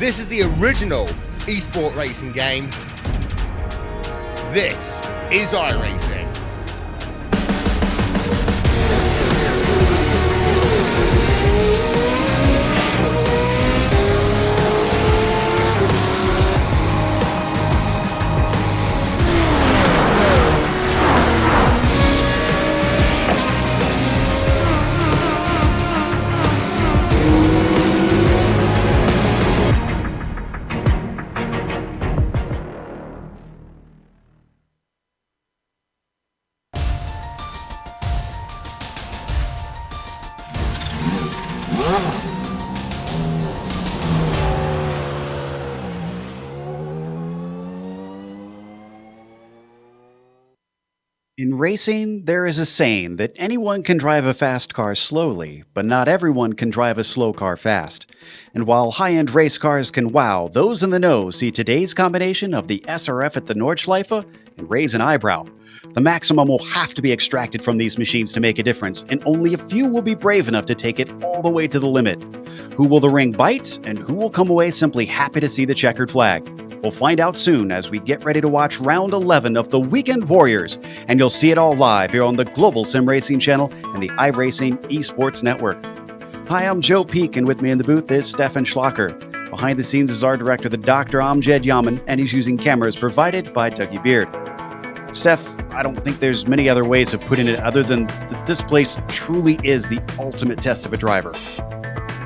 This is the original esport racing game. This is iRacing. In racing, there is a saying that anyone can drive a fast car slowly, but not everyone can drive a slow car fast. And while high-end race cars can wow, those in the know see today's combination of the SRF at the Nordschleife and raise an eyebrow. The maximum will have to be extracted from these machines to make a difference, and only a few will be brave enough to take it all the way to the limit. Who will the ring bite, and who will come away simply happy to see the checkered flag? We'll find out soon as we get ready to watch round 11 of the Weekend Warriors, and you'll see it all live here on the Global Sim Racing channel and the iRacing Esports Network. Hi, I'm Joe Peak, and with me in the booth is Stefan Schlacker. Behind the scenes is our director, the Dr. Amjad Yaman, and he's using cameras provided by Dougie Beard. Steph, I don't think there's many other ways of putting it other than that this place truly is the ultimate test of a driver.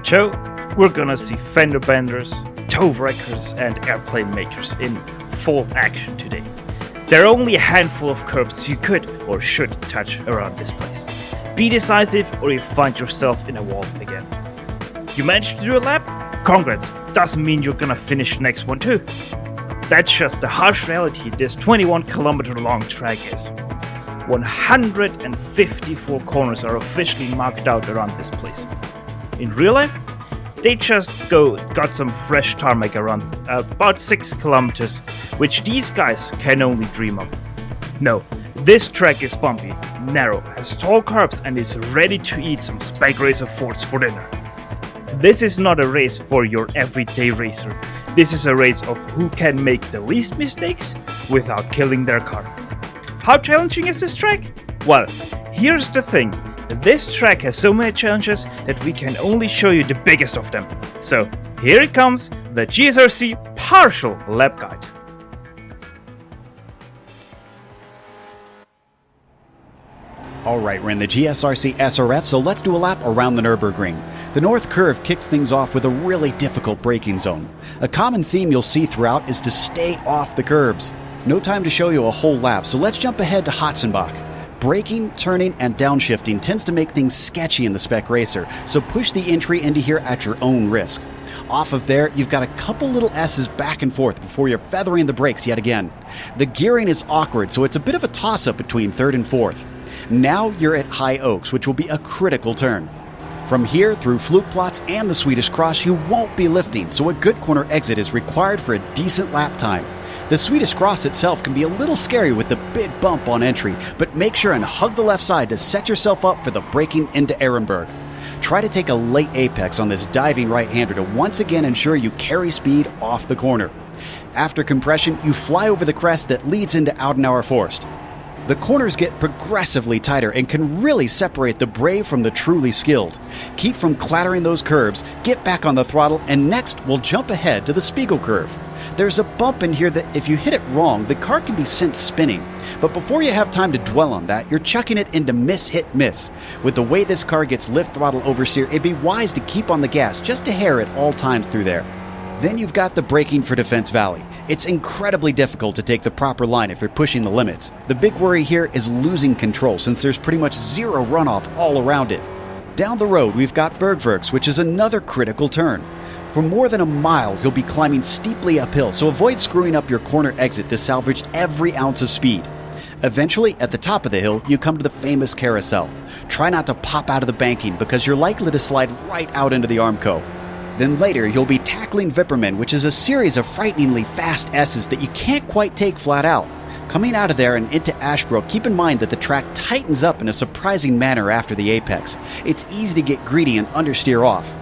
Joe, we're gonna see fender benders, toe breakers, and airplane makers in full action today. There are only a handful of curbs you could or should touch around this place. Be decisive or you find yourself in a wall again. You managed to do a lap? Congrats, doesn't mean you're gonna finish the next one too. That's just the harsh reality this 21-kilometer long track is. 154 corners are officially marked out around this place. In real life, they just got some fresh tarmac around about 6 kilometers, which these guys can only dream of. No, this track is bumpy, narrow, has tall curbs, and is ready to eat some Spec Racer Fords for dinner. This is not a race for your everyday racer. This is a race of who can make the least mistakes without killing their car. How challenging is this track? Well, here's the thing. This track has so many challenges that we can only show you the biggest of them. So, here it comes, the GSRC Partial Lap Guide. Alright, we're in the GSRC SRF, so let's do a lap around the Nürburgring. The north curve kicks things off with a really difficult braking zone. A common theme you'll see throughout is to stay off the curbs. No time to show you a whole lap, so let's jump ahead to Hotzenbach. Braking, turning, and downshifting tends to make things sketchy in the Spec Racer, so push the entry into here at your own risk. Off of there, you've got a couple little S's back and forth before you're feathering the brakes yet again. The gearing is awkward, so it's a bit of a toss-up between third and fourth. Now you're at High Oaks, which will be a critical turn. From here, through Flugplatz and the Swedish Cross, you won't be lifting, so a good corner exit is required for a decent lap time. The Swedish Cross itself can be a little scary with the big bump on entry, but make sure and hug the left side to set yourself up for the braking into Ehrenberg. Try to take a late apex on this diving right-hander to once again ensure you carry speed off the corner. After compression, you fly over the crest that leads into Audenauer Forst. The corners get progressively tighter and can really separate the brave from the truly skilled. Keep from clattering those curbs, get back on the throttle, and next we'll jump ahead to the Spiegel curve. There's a bump in here that if you hit it wrong, the car can be sent spinning. But before you have time to dwell on that, you're chucking it into miss-hit-miss. With the way this car gets lift throttle oversteer, it'd be wise to keep on the gas just a hair at all times through there. Then you've got the braking for Defense Valley. It's incredibly difficult to take the proper line if you're pushing the limits. The big worry here is losing control since there's pretty much zero runoff all around it. Down the road, we've got Bergwerks, which is another critical turn. For more than a mile, you'll be climbing steeply uphill, so avoid screwing up your corner exit to salvage every ounce of speed. Eventually, at the top of the hill, you come to the famous carousel. Try not to pop out of the banking because you're likely to slide right out into the Armco. Then later, you'll be tackling Vipperman, which is a series of frighteningly fast S's that you can't quite take flat out. Coming out of there and into Ashbrook, keep in mind that the track tightens up in a surprising manner after the apex. It's easy to get greedy and understeer off.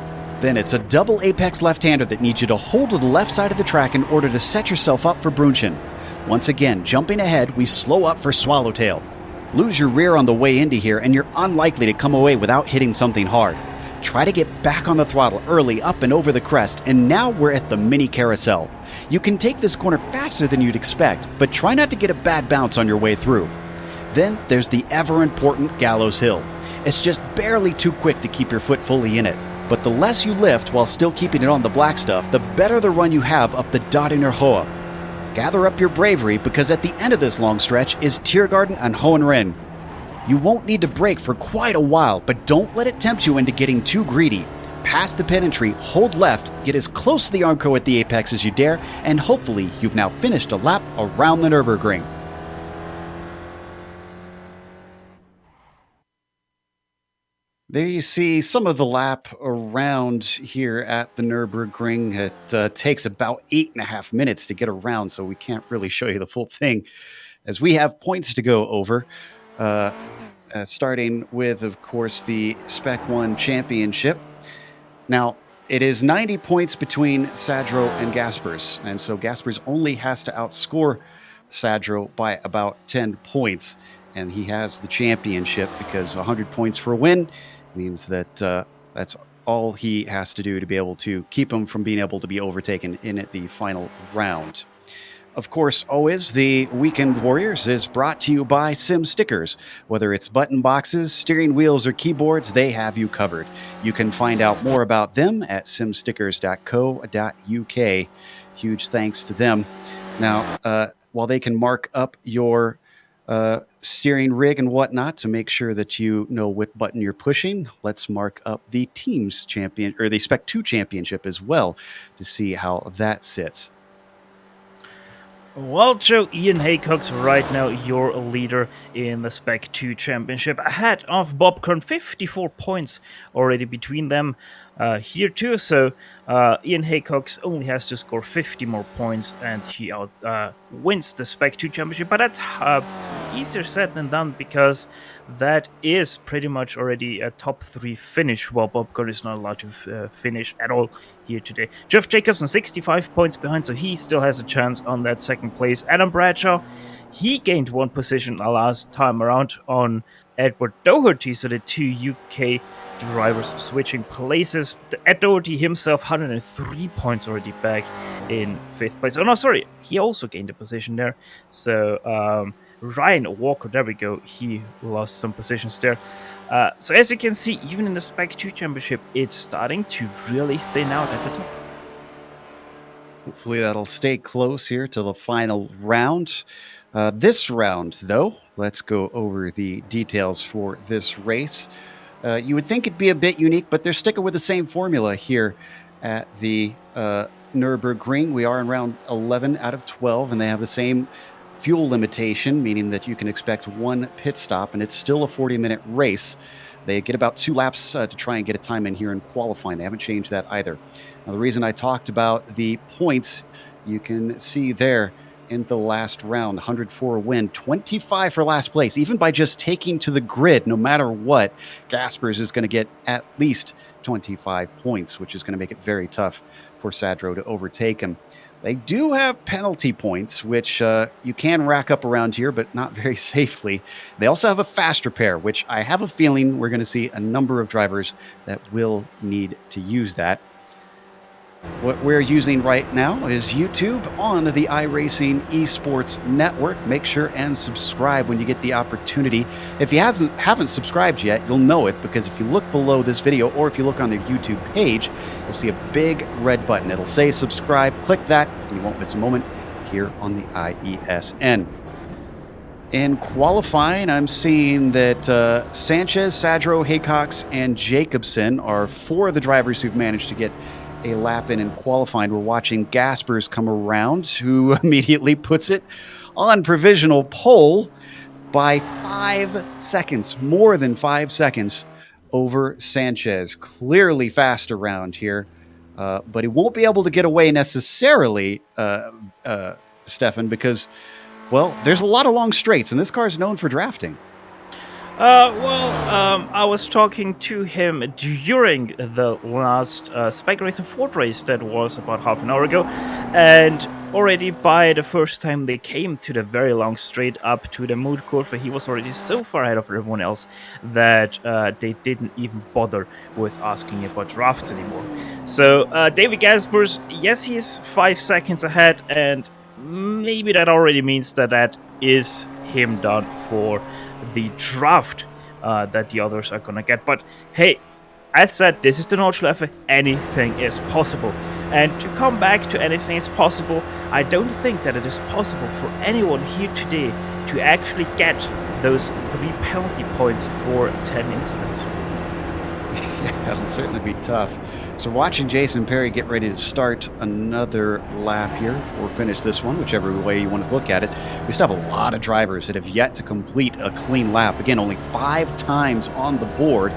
Then it's a double apex left-hander that needs you to hold to the left side of the track in order to set yourself up for Brunchen. Once again, jumping ahead, we slow up for Swallowtail. Lose your rear on the way into here, and you're unlikely to come away without hitting something hard. Try to get back on the throttle early up and over the crest, and now we're at the mini carousel. You can take this corner faster than you'd expect, but try not to get a bad bounce on your way through. Then there's the ever-important Gallows Hill. It's just barely too quick to keep your foot fully in it, but the less you lift while still keeping it on the black stuff, the better the run you have up the Dottinger Hoa. Gather up your bravery, because at the end of this long stretch is Tiergarten and Hohenrenn. You won't need to brake for quite a while, but don't let it tempt you into getting too greedy. Pass the pedantry, hold left, get as close to the Armco at the apex as you dare, and hopefully you've now finished a lap around the Nürburgring. There you see some of the lap around here at the Nürburgring. It takes about 8.5 minutes to get around, so we can't really show you the full thing, as we have points to go over. Starting with, of course, the Spec 1 Championship. Now, it is 90 points between Sadro and Gaspers, and so Gaspers only has to outscore Sadro by about 10 points, and he has the championship because 100 points for a win means that that's all he has to do to be able to keep him from being able to be overtaken in the final round. Of course, always, the Weekend Warriors is brought to you by Sim Stickers. Whether it's button boxes, steering wheels, or keyboards, they have you covered. You can find out more about them at simstickers.co.uk. Huge thanks to them. Now, while they can mark up your steering rig and whatnot to make sure that you know what button you're pushing, let's mark up the team's champion, or the Spec 2 championship as well, to see how that sits. Well, Joe, Ian Haycock's right now your leader in the Spec 2 Championship, ahead of Bob Kern, 54 points already between them here too. So Ian Haycock's only has to score 50 more points and he wins the Spec 2 Championship. But that's easier said than done, because that is pretty much already a top 3 finish, while Bob Kern is not allowed to finish at all here today. Jeff Jacobson 65 points behind, so he still has a chance on that second place. Adam Bradshaw, he gained 1 position last time around on Edward Doherty, so the 2 UK drivers switching places. Ed Doherty himself 103 points already back in 5th place. Oh no, sorry, he also gained a position there. So Ryan Walker, there we go, he lost some positions there. So as you can see, even in the Spec 2 Championship, it's starting to really thin out at the top. Hopefully that'll stay close here to the final round. This round, though, let's go over the details for this race. You would think it'd be a bit unique, but they're sticking with the same formula here at the Nürburgring. We are in round 11 out of 12, and they have the same fuel limitation, meaning that you can expect 1 pit stop, and it's still a 40-minute race. They get about 2 laps to try and get a time in here in qualifying. They haven't changed that either. Now, the reason I talked about the points, you can see there in the last round, 104 a win, 25 for last place. Even by just taking to the grid, no matter what, Gaspers is going to get at least 25 points, which is going to make it very tough for Sadro to overtake him. They do have penalty points, which you can rack up around here, but not very safely. They also have a fast repair, which I have a feeling we're going to see a number of drivers that will need to use that. What we're using right now is YouTube on the iRacing Esports Network. Make sure and subscribe when you get the opportunity. If you haven't subscribed yet, you'll know it, because if you look below this video, or if you look on the YouTube page, you'll see a big red button. It'll say subscribe. Click that, and you won't miss a moment here on the IESN. In qualifying, I'm seeing that Sanchez, Sadro, Haycox, and Jacobson are 4 of the drivers who've managed to get a lap in qualifying. We're watching Gaspers come around, who immediately puts it on provisional pole by 5 seconds, more than 5 seconds over Sanchez. Clearly fast around here, but he won't be able to get away necessarily, Stefan, because, well, there's a lot of long straights, and this car is known for drafting. I was talking to him during the last Spec Racer Ford race that was about half an hour ago, and already by the first time they came to the very long straight up to the mood curve, he was already so far ahead of everyone else that they didn't even bother with asking about drafts anymore. So David Gaspers, yes, he's 5 seconds ahead, and maybe that already means that is him done for the draft that the others are gonna get. But hey, as said, this is the Nordschleife. Anything is possible. And to come back to anything is possible, I don't think that it is possible for anyone here today to actually get those 3 penalty points for 10 incidents. Yeah, it'll certainly be tough. So watching Jason Perry get ready to start another lap here or finish this one, whichever way you want to look at it. We still have a lot of drivers that have yet to complete a clean lap. Again, only 5 times on the board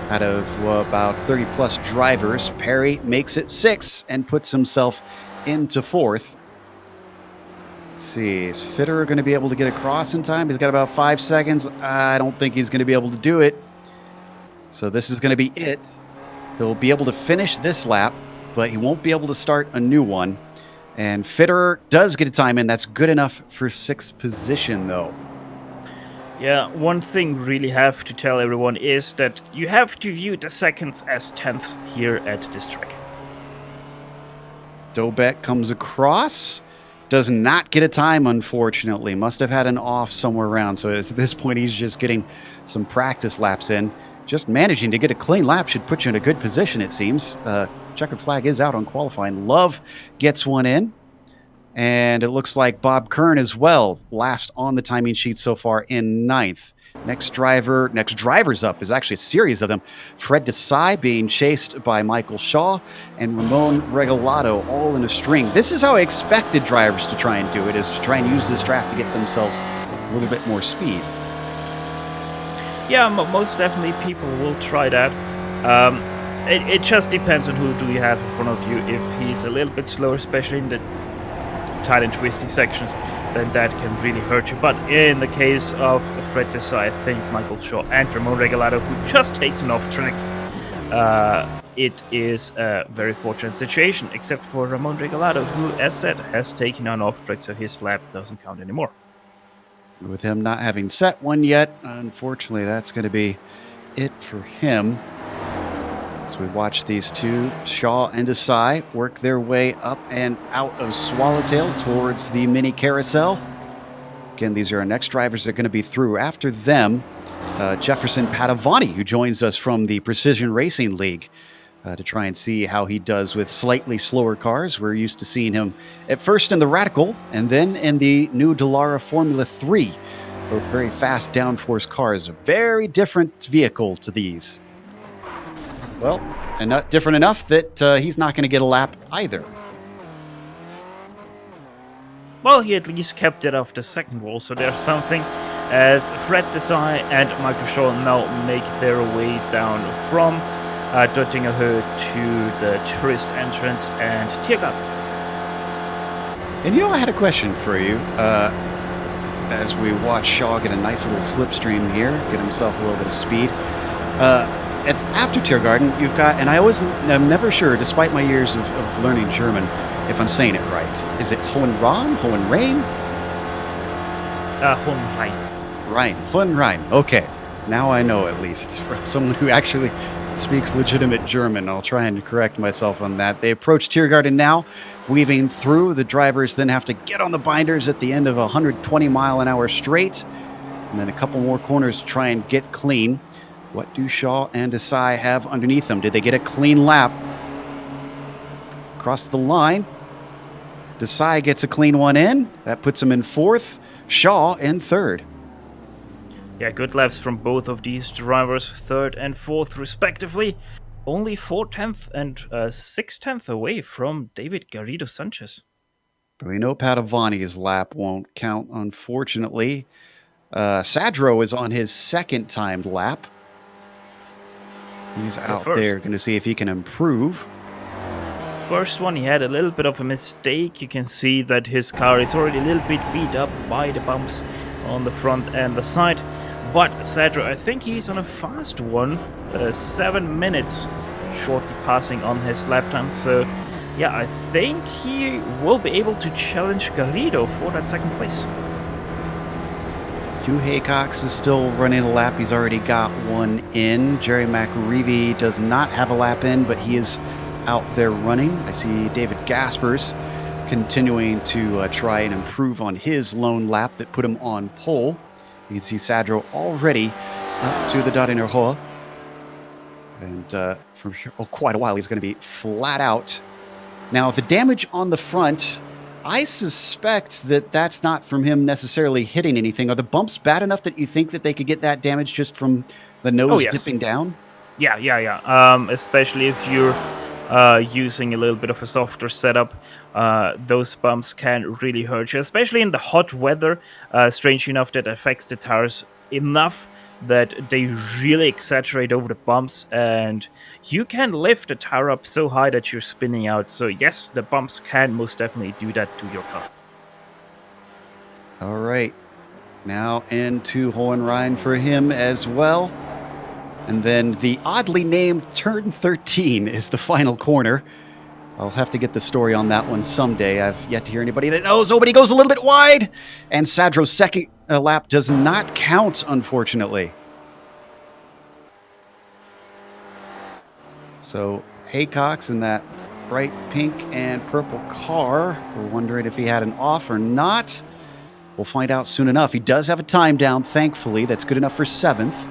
out of about 30 plus drivers. Perry makes it 6 and puts himself into 4th. Let's see, is Fitterer going to be able to get across in time? He's got about 5 seconds. I don't think he's going to be able to do it. So this is going to be it. He'll be able to finish this lap, but he won't be able to start a new one. And Fitterer does get a time in. That's good enough for 6th position, though. Yeah, one thing really have to tell everyone is that you have to view the seconds as tenths here at this track. Dobek comes across. Does not get a time, unfortunately. Must have had an off somewhere around. So at this point, he's just getting some practice laps in. Just managing to get a clean lap should put you in a good position, it seems. Checkered flag is out on qualifying. Love gets one in. And it looks like Bob Kern as well, last on the timing sheet so far in 9th. Next drivers up is actually a series of them. Fred Desai being chased by Michael Shaw and Ramon Regalado all in a string. This is how I expected drivers to try and do it, is to try and use this draft to get themselves a little bit more speed. Yeah, most definitely people will try that. It just depends on who do you have in front of you. If he's a little bit slower, especially in the tight and twisty sections, then that can really hurt you. But in the case of Fred Desai, I think Michael Shaw and Ramon Regalado, who just takes an off track, it is a very fortunate situation, except for Ramon Regalado, who, as said, has taken an off track, so his lap doesn't count anymore. With him not having set one yet, unfortunately, that's going to be it for him. So we watch these two, Shaw and Desai, work their way up and out of Swallowtail towards the mini carousel. Again, these are our next drivers that are going to be through. After them, Jefferson Padavani, who joins us from the Precision Racing League to try and see how he does with slightly slower cars. We're used to seeing him at first in the Radical and then in the new Dallara Formula 3. Both very fast downforce cars. A very different vehicle to these. Well, and not different enough that he's not going to get a lap either. Well, he at least kept it off the second wall, so there's something. As Fred Desai and Michael Shaw now make their way down from Döttinger Höhe to the tourist entrance and Tiergarten. And you know, I had a question for you. As we watch Shaw get a nice little slipstream here, get himself a little bit of speed. After Tiergarten, you've got, and I'm never sure, despite my years of learning German, if I'm saying it right. Is it Hohenrain? Hohenrain? Hohenrhein. Hohenrhein. Okay. Now I know, at least. From someone who actually speaks legitimate German. I'll try and correct myself on that. They approach Tiergarten now, weaving through. The drivers then have to get on the binders at the end of a 120-mile-an-hour straight. And then a couple more corners to try and get clean. What do Shaw and Desai have underneath them? Did they get a clean lap? Across the line. Desai gets a clean one in. That puts him in 4th. Shaw in 3rd. Yeah, good laps from both of these drivers, 3rd and 4th respectively. Only 4/10 and 6/10 away from David Garrido Sanchez. We know Padavani's lap won't count, unfortunately. Sadro is on his 2nd timed lap. He's out there, going to see if he can improve. First one, he had a little bit of a mistake. You can see that his car is already a little bit beat up by the bumps on the front and the side. But Sadro, I think he's on a fast one, 7 minutes shortly passing on his lap time. So yeah, I think he will be able to challenge Garrido for that second place. Hugh Haycox is still running a lap. He's already got one in. Jerry McReevy does not have a lap in, but he is out there running. I see David Gaspers continuing to try and improve on his lone lap that put him on pole. You can see Sadro already up to the Darinurhoa. And for quite a while, he's going to be flat out. Now, the damage on the front, I suspect that that's not from him necessarily hitting anything. Are the bumps bad enough that you think that they could get that damage just from the nose dipping down? Yeah. Especially if you're using a little bit of a softer setup, those bumps can really hurt you, especially in the hot weather. Strange enough, that affects the tires enough that they really exaggerate over the bumps, and you can lift the tire up so high that you're spinning out. So yes, the bumps can most definitely do that to your car. All right, now into Hohenrhein for him as well. And then the oddly named turn 13 is the final corner. I'll have to get the story on that one someday. I've yet to hear anybody that knows. Oh, but he goes a little bit wide. And Sadro's second lap does not count, unfortunately. So Haycox in that bright pink and purple car. We're wondering if he had an off or not. We'll find out soon enough. He does have a time down, thankfully. That's good enough for 7th.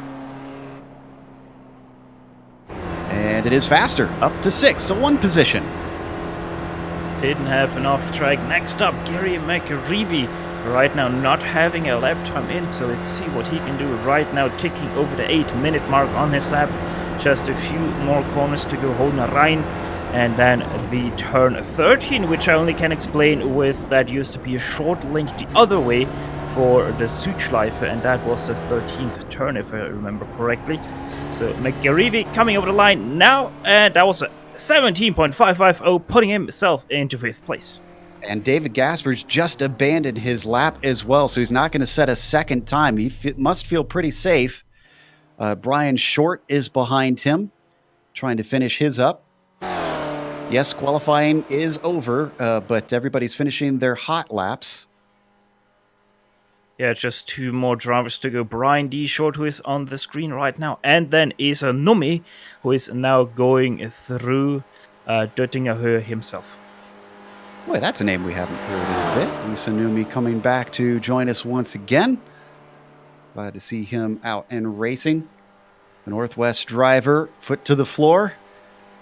And it is faster, up to 6th, so 1 position. Didn't have an off track. Next up, Gary McReevy. Right now not having a lap time in, so let's see what he can do right now, ticking over the 8-minute mark on his lap. Just a few more corners to go, Hohenrhein, and then the turn 13, which I only can explain with that used to be a short link the other way for the Nordschleife, and that was the 13th turn if I remember correctly. So McGarivey coming over the line now, and that was a 17.550, putting himself into 5th place. And David Gaspers just abandoned his lap as well, so he's not going to set a second time. He must feel pretty safe. Brian Short is behind him, trying to finish his up. Yes, qualifying is over, but everybody's finishing their hot laps. Yeah, just 2 more drivers to go. Brian D. Short, who is on the screen right now, and then Isa Numi, who is now going through Döttinger himself. Boy, that's a name we haven't heard in a bit. Isa Numi coming back to join us once again. Glad to see him out and racing. The Northwest driver, foot to the floor,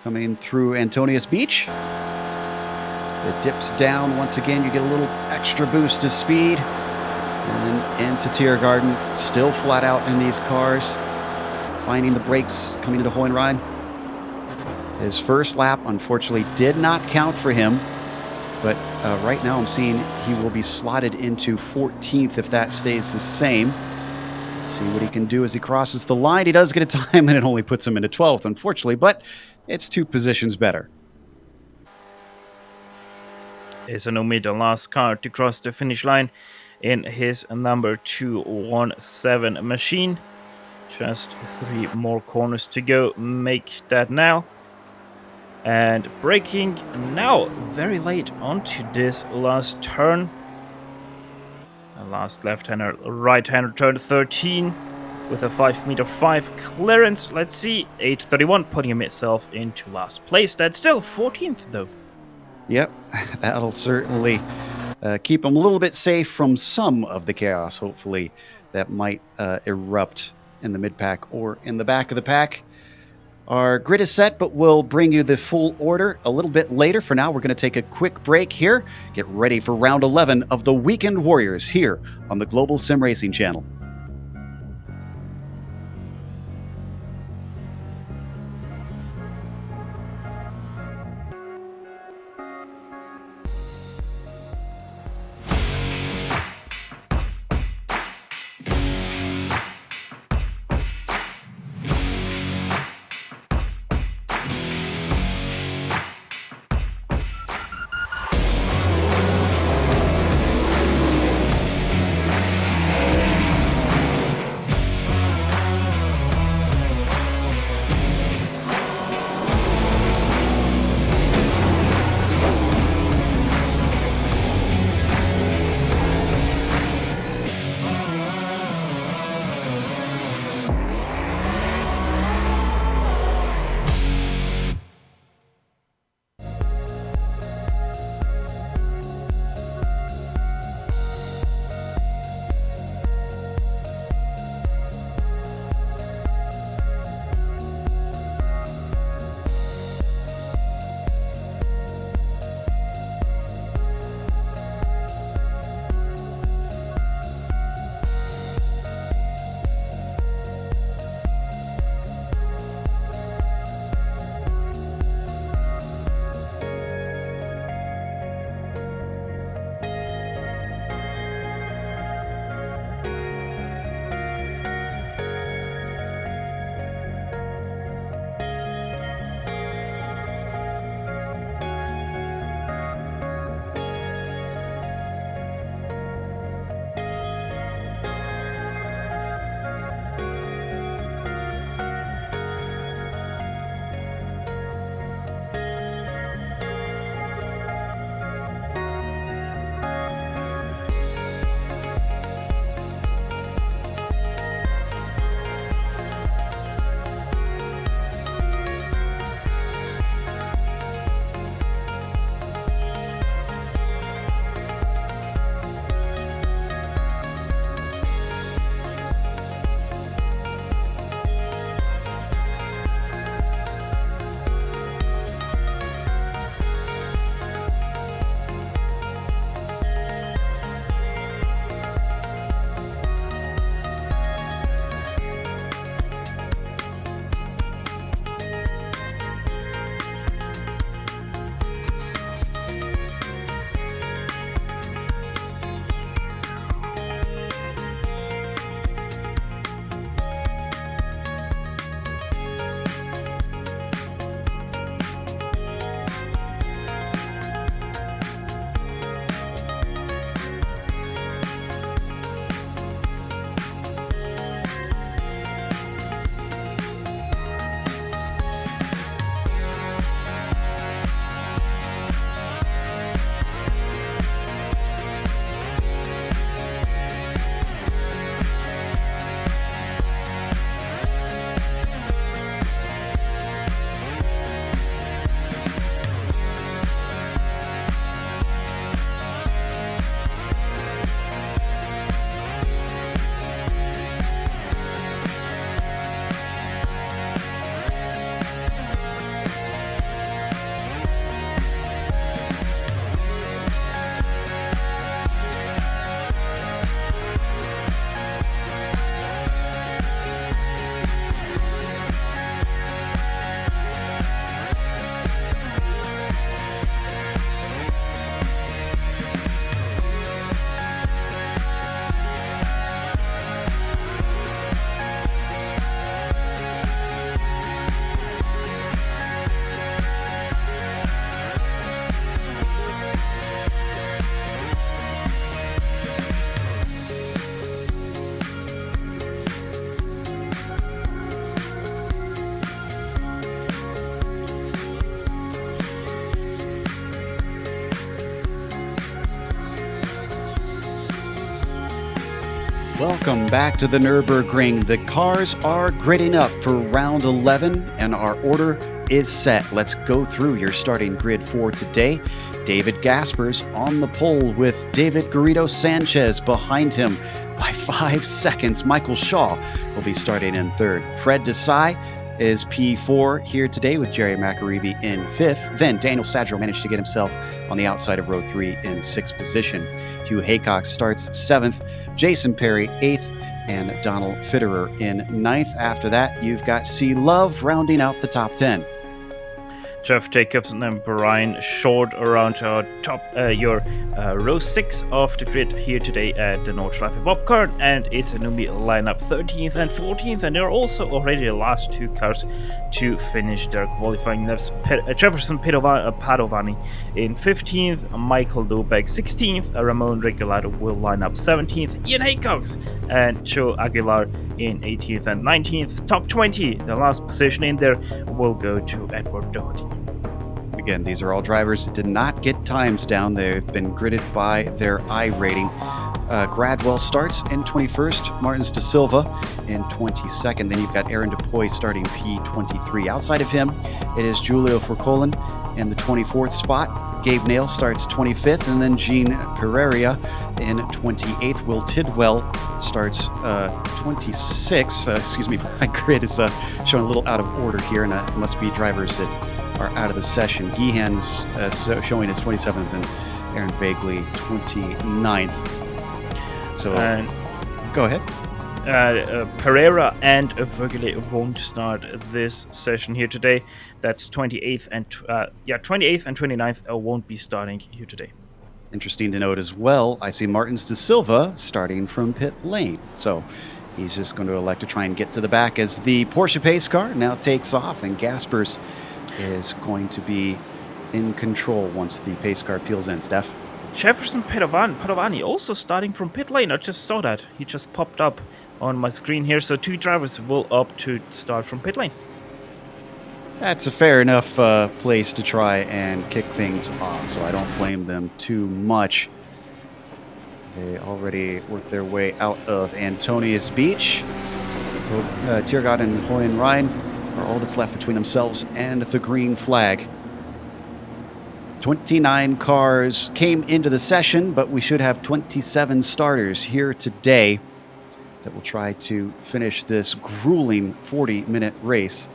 coming through Antonius Beach. It dips down once again. You get a little extra boost of speed. And then into Tiergarten, still flat out in these cars. Finding the brakes coming into Hohenrhein. His first lap, unfortunately, did not count for him. But right now I'm seeing he will be slotted into 14th if that stays the same. Let's see what he can do as he crosses the line. He does get a time, and it only puts him into 12th, unfortunately, but it's 2 positions better. Izanomi, the last car to cross the finish line in his number 217 machine. Just 3 more corners to go. Make that now. And braking now very late onto this last turn. The last left-hander, right-hander turn 13 with a 5.5 clearance. Let's see, 8:31, putting himself into last place. That's still 14th though. Yep, that'll certainly keep him a little bit safe from some of the chaos, hopefully, that might erupt in the mid-pack or in the back of the pack. Our grid is set, but we'll bring you the full order a little bit later. For now, we're going to take a quick break here. Get ready for round 11 of the Weekend Warriors here on the Global Sim Racing Channel. Welcome back to the Nürburgring. The cars are gridding up for round 11 and our order is set. Let's go through your starting grid for today. David Gaspers on the pole with David Garrido Sanchez behind him by 5 seconds. Michael Shaw will be starting in third. Fred Desai is P4 here today with Jerry McAreevy in fifth. Then Daniel Sadro managed to get himself on the outside of row 3 in sixth position. Hugh Haycock starts seventh. Jason Perry, 8th, and Donald Fitterer in 9th. After that, you've got C. Love rounding out the top 10. Jeff Jacobson and Brian Short around your row 6 of the grid here today at the Nordschleife Popcorn, and it's a newbie lineup 13th and 14th, and they're also already the last 2 cars to finish their qualifying laps. Jefferson Padovani in 15th, Michael Dobek 16th, Ramon Regulato will line up 17th, Ian Haycox and Joe Aguilar in 18th and 19th. Top 20, the last position in there, will go to Edward Doherty. Again, these are all drivers that did not get times down. They've been gridded by their iRating. Gradwell starts in 21st, Martins de Silva in 22nd. Then you've got Aaron DePoy starting P23. Outside of him, it is Julio Forcolin in the 24th spot. Gabe Nail starts 25th, and then Gene Pereira in 28th. Will Tidwell starts 26th. My grid is showing a little out of order here, and it must be drivers that are out of the session. Gehan's showing his 27th, and Aaron Vagley 29th. So go ahead. Pereira and Vergele won't start this session here today. That's 28th and 29th won't be starting here today. Interesting to note as well, I see Martins de Silva starting from pit lane. So he's just going to elect to try and get to the back as the Porsche pace car now takes off, and Gaspers is going to be in control once the pace car peels in. Steph? Jefferson Padovani also starting from pit lane. I just saw that. He just popped up on my screen here. So 2 drivers will opt to start from pit lane. That's a fair enough place to try and kick things off, so I don't blame them too much. They already worked their way out of Antonius Beach. So Tiergott and Hoyen Rhein are all that's left between themselves and the green flag. 29 cars came into the session, but we should have 27 starters here today that will try to finish this grueling 40-minute race.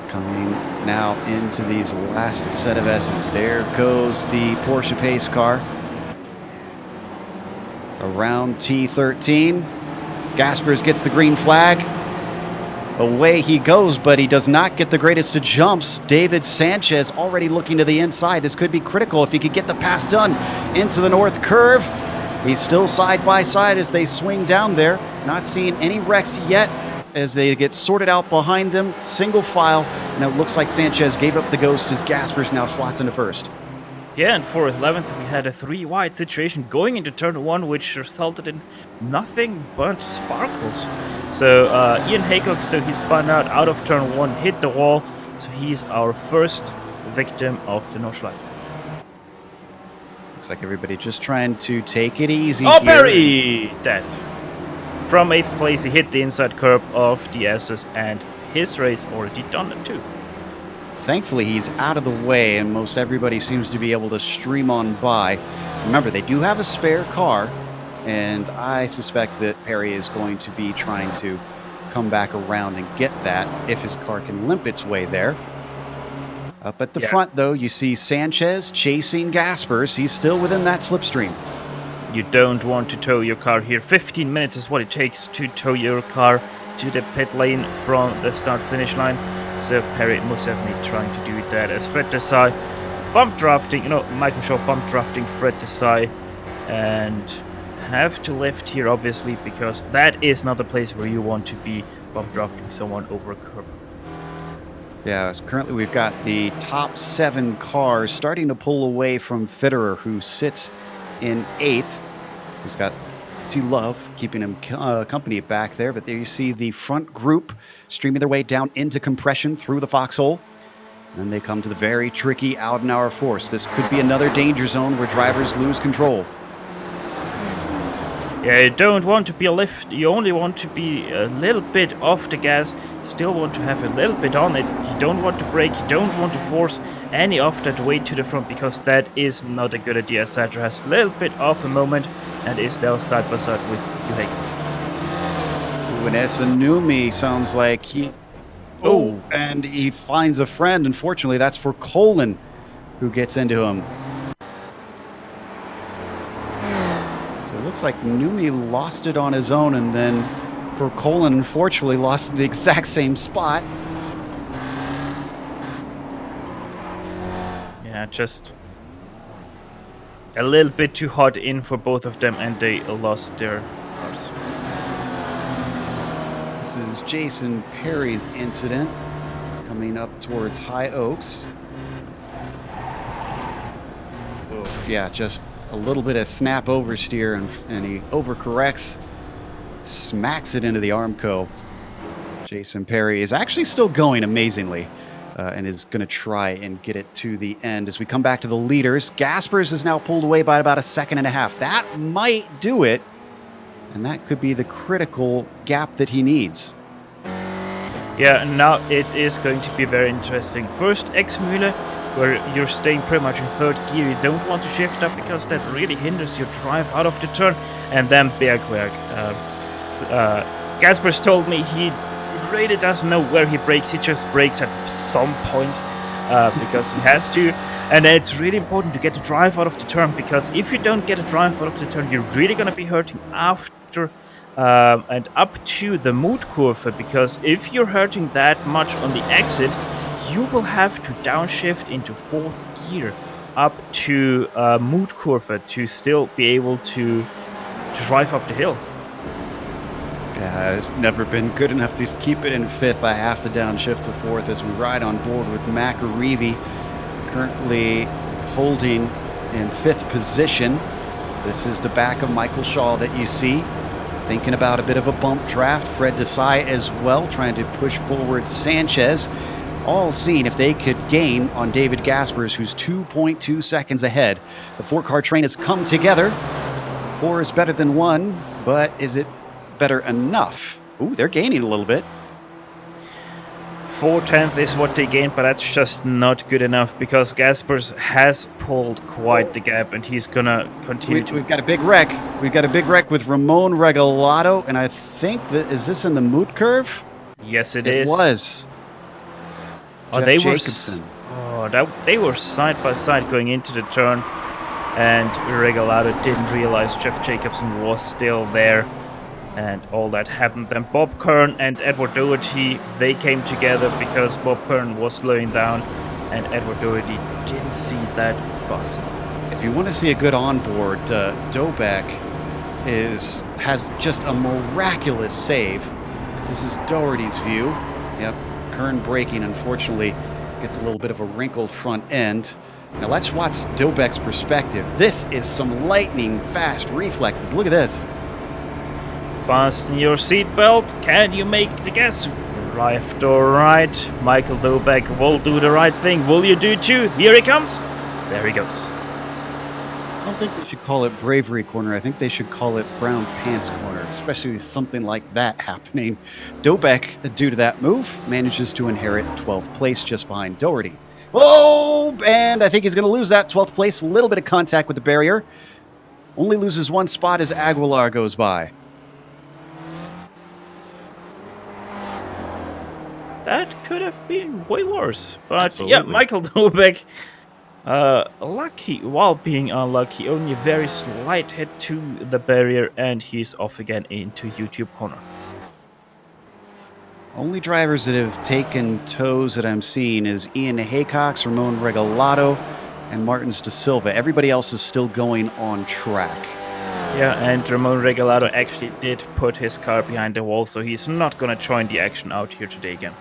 Coming now into these last set of S's. There goes the Porsche pace car. Around T13. Gaspers gets the green flag. Away he goes, but he does not get the greatest of jumps. David Sanchez already looking to the inside. This could be critical if he could get the pass done into the north curve. He's still side by side as they swing down there. Not seeing any wrecks yet as they get sorted out behind them. Single file, and it looks like Sanchez gave up the ghost as Gaspers now slots into first. Yeah, and for 11th, we had a 3-wide situation going into turn 1, which resulted in nothing but sparkles. So Ian Haycock, still he spun out of turn 1, hit the wall. So he's our first victim of the Nordschleife. Looks like everybody just trying to take it easy Oh, here. Perry! Dead. From 8th place, he hit the inside curb of the S's, and his race already done too. Thankfully, he's out of the way, and most everybody seems to be able to stream on by. Remember, they do have a spare car, and I suspect that Perry is going to be trying to come back around and get that if his car can limp its way there. Up at the front, though, you see Sanchez chasing Gaspers. He's still within that slipstream. You don't want to tow your car here. 15 minutes is what it takes to tow your car to the pit lane from the start-finish line. So Perry most definitely trying to do that as Fred Desai bump drafting, Michael Shaw bump drafting Fred Desai, and have to lift here obviously because that is not the place where you want to be bump drafting someone over a curb. Yeah, currently we've got the top 7 cars starting to pull away from Fitterer, who sits in 8th. He's got C. Love keeping him company back there, but there you see the front group streaming their way down into compression through the foxhole. Then they come to the very tricky Oudenauer Force. This could be another danger zone where drivers lose control. Yeah, you don't want to be a lift. You only want to be a little bit off the gas. Still want to have a little bit on it. You don't want to brake. You don't want to force any of that weight to the front, because that is not a good idea. Sadra has a little bit of a moment and is now side by side with Juhakis. When Esanumi sounds like he... Oh, and he finds a friend. Unfortunately, that's for Colin, who gets into him. So it looks like Numi lost it on his own, and then for Colin, unfortunately, lost the exact same spot. Yeah, just a little bit too hot in for both of them, and they lost their cars. This is Jason Perry's incident coming up towards High Oaks. Oh, yeah, just a little bit of snap oversteer, and he overcorrects, smacks it into the Armco. Jason Perry is actually still going amazingly, and is going to try and get it to the end. As we come back to the leaders, Gaspers is now pulled away by about a second and a half. That might do it, and that could be the critical gap that he needs. Yeah, now it is going to be very interesting. First, X-Mühle, where you're staying pretty much in third gear. You don't want to shift up because that really hinders your drive out of the turn. And then Bergwerk. Gaspers told me he really doesn't know where he brakes. He just brakes at some point because he has to. And it's really important to get the drive out of the turn, because if you don't get a drive out of the turn, you're really going to be hurting after and up to the mood curve, because if you're hurting that much on the exit, you will have to downshift into fourth gear up to mood curve to still be able to drive up the hill. Yeah, I've never been good enough to keep it in fifth. I have to downshift to fourth as we ride on board with Macarivi, currently holding in fifth position. This is the back of Michael Shaw that you see, thinking about a bit of a bump draft. Fred Desai as well, trying to push forward Sanchez. All seeing if they could gain on David Gaspers, who's 2.2 seconds ahead. The four-car train has come together. 4 is better than 1, but is it better enough? Ooh, they're gaining a little bit. 4/10 is what they gained, but that's just not good enough, because Gaspers has pulled quite the gap, and he's gonna continue We've got a big wreck. We've got a big wreck with Ramon Regalado, and I think that, is this in the moot curve? Yes, it is. It was. Oh, Jeff Jacobson. They were side by side going into the turn, and Regalado didn't realize Jeff Jacobson was still there, and all that happened. Then Bob Kern and Edward Doherty, they came together because Bob Kern was slowing down, and Edward Doherty didn't see that fast enough. If you want to see a good onboard, Dobek has just a miraculous save. This is Doherty's view. Yep. Kern braking, unfortunately, gets a little bit of a wrinkled front end. Now let's watch Dobek's perspective. This is some lightning fast reflexes. Look at this. Fasten your seatbelt. Can you make the guess? Left or right? Michael Dobek will do the right thing. Will you do too? Here he comes. There he goes. I don't think they should call it Bravery Corner. I think they should call it Brown Pants Corner, especially with something like that happening. Dobek, due to that move, manages to inherit 12th place just behind Doherty. Oh, and I think he's going to lose that 12th place. A little bit of contact with the barrier. Only loses one spot as Aguilar goes by. That could have been way worse. But Absolutely. yeah, Michael Dobek, lucky while being unlucky, only a very slight hit to the barrier, and he's off again into YouTube corner. Only drivers that have taken toes that I'm seeing is Ian Haycox, Ramon Regalado, and Martins de Silva. Everybody else is still going on track. Yeah, and Ramon Regalado actually did put his car behind the wall, so he's not going to join the action out here today again.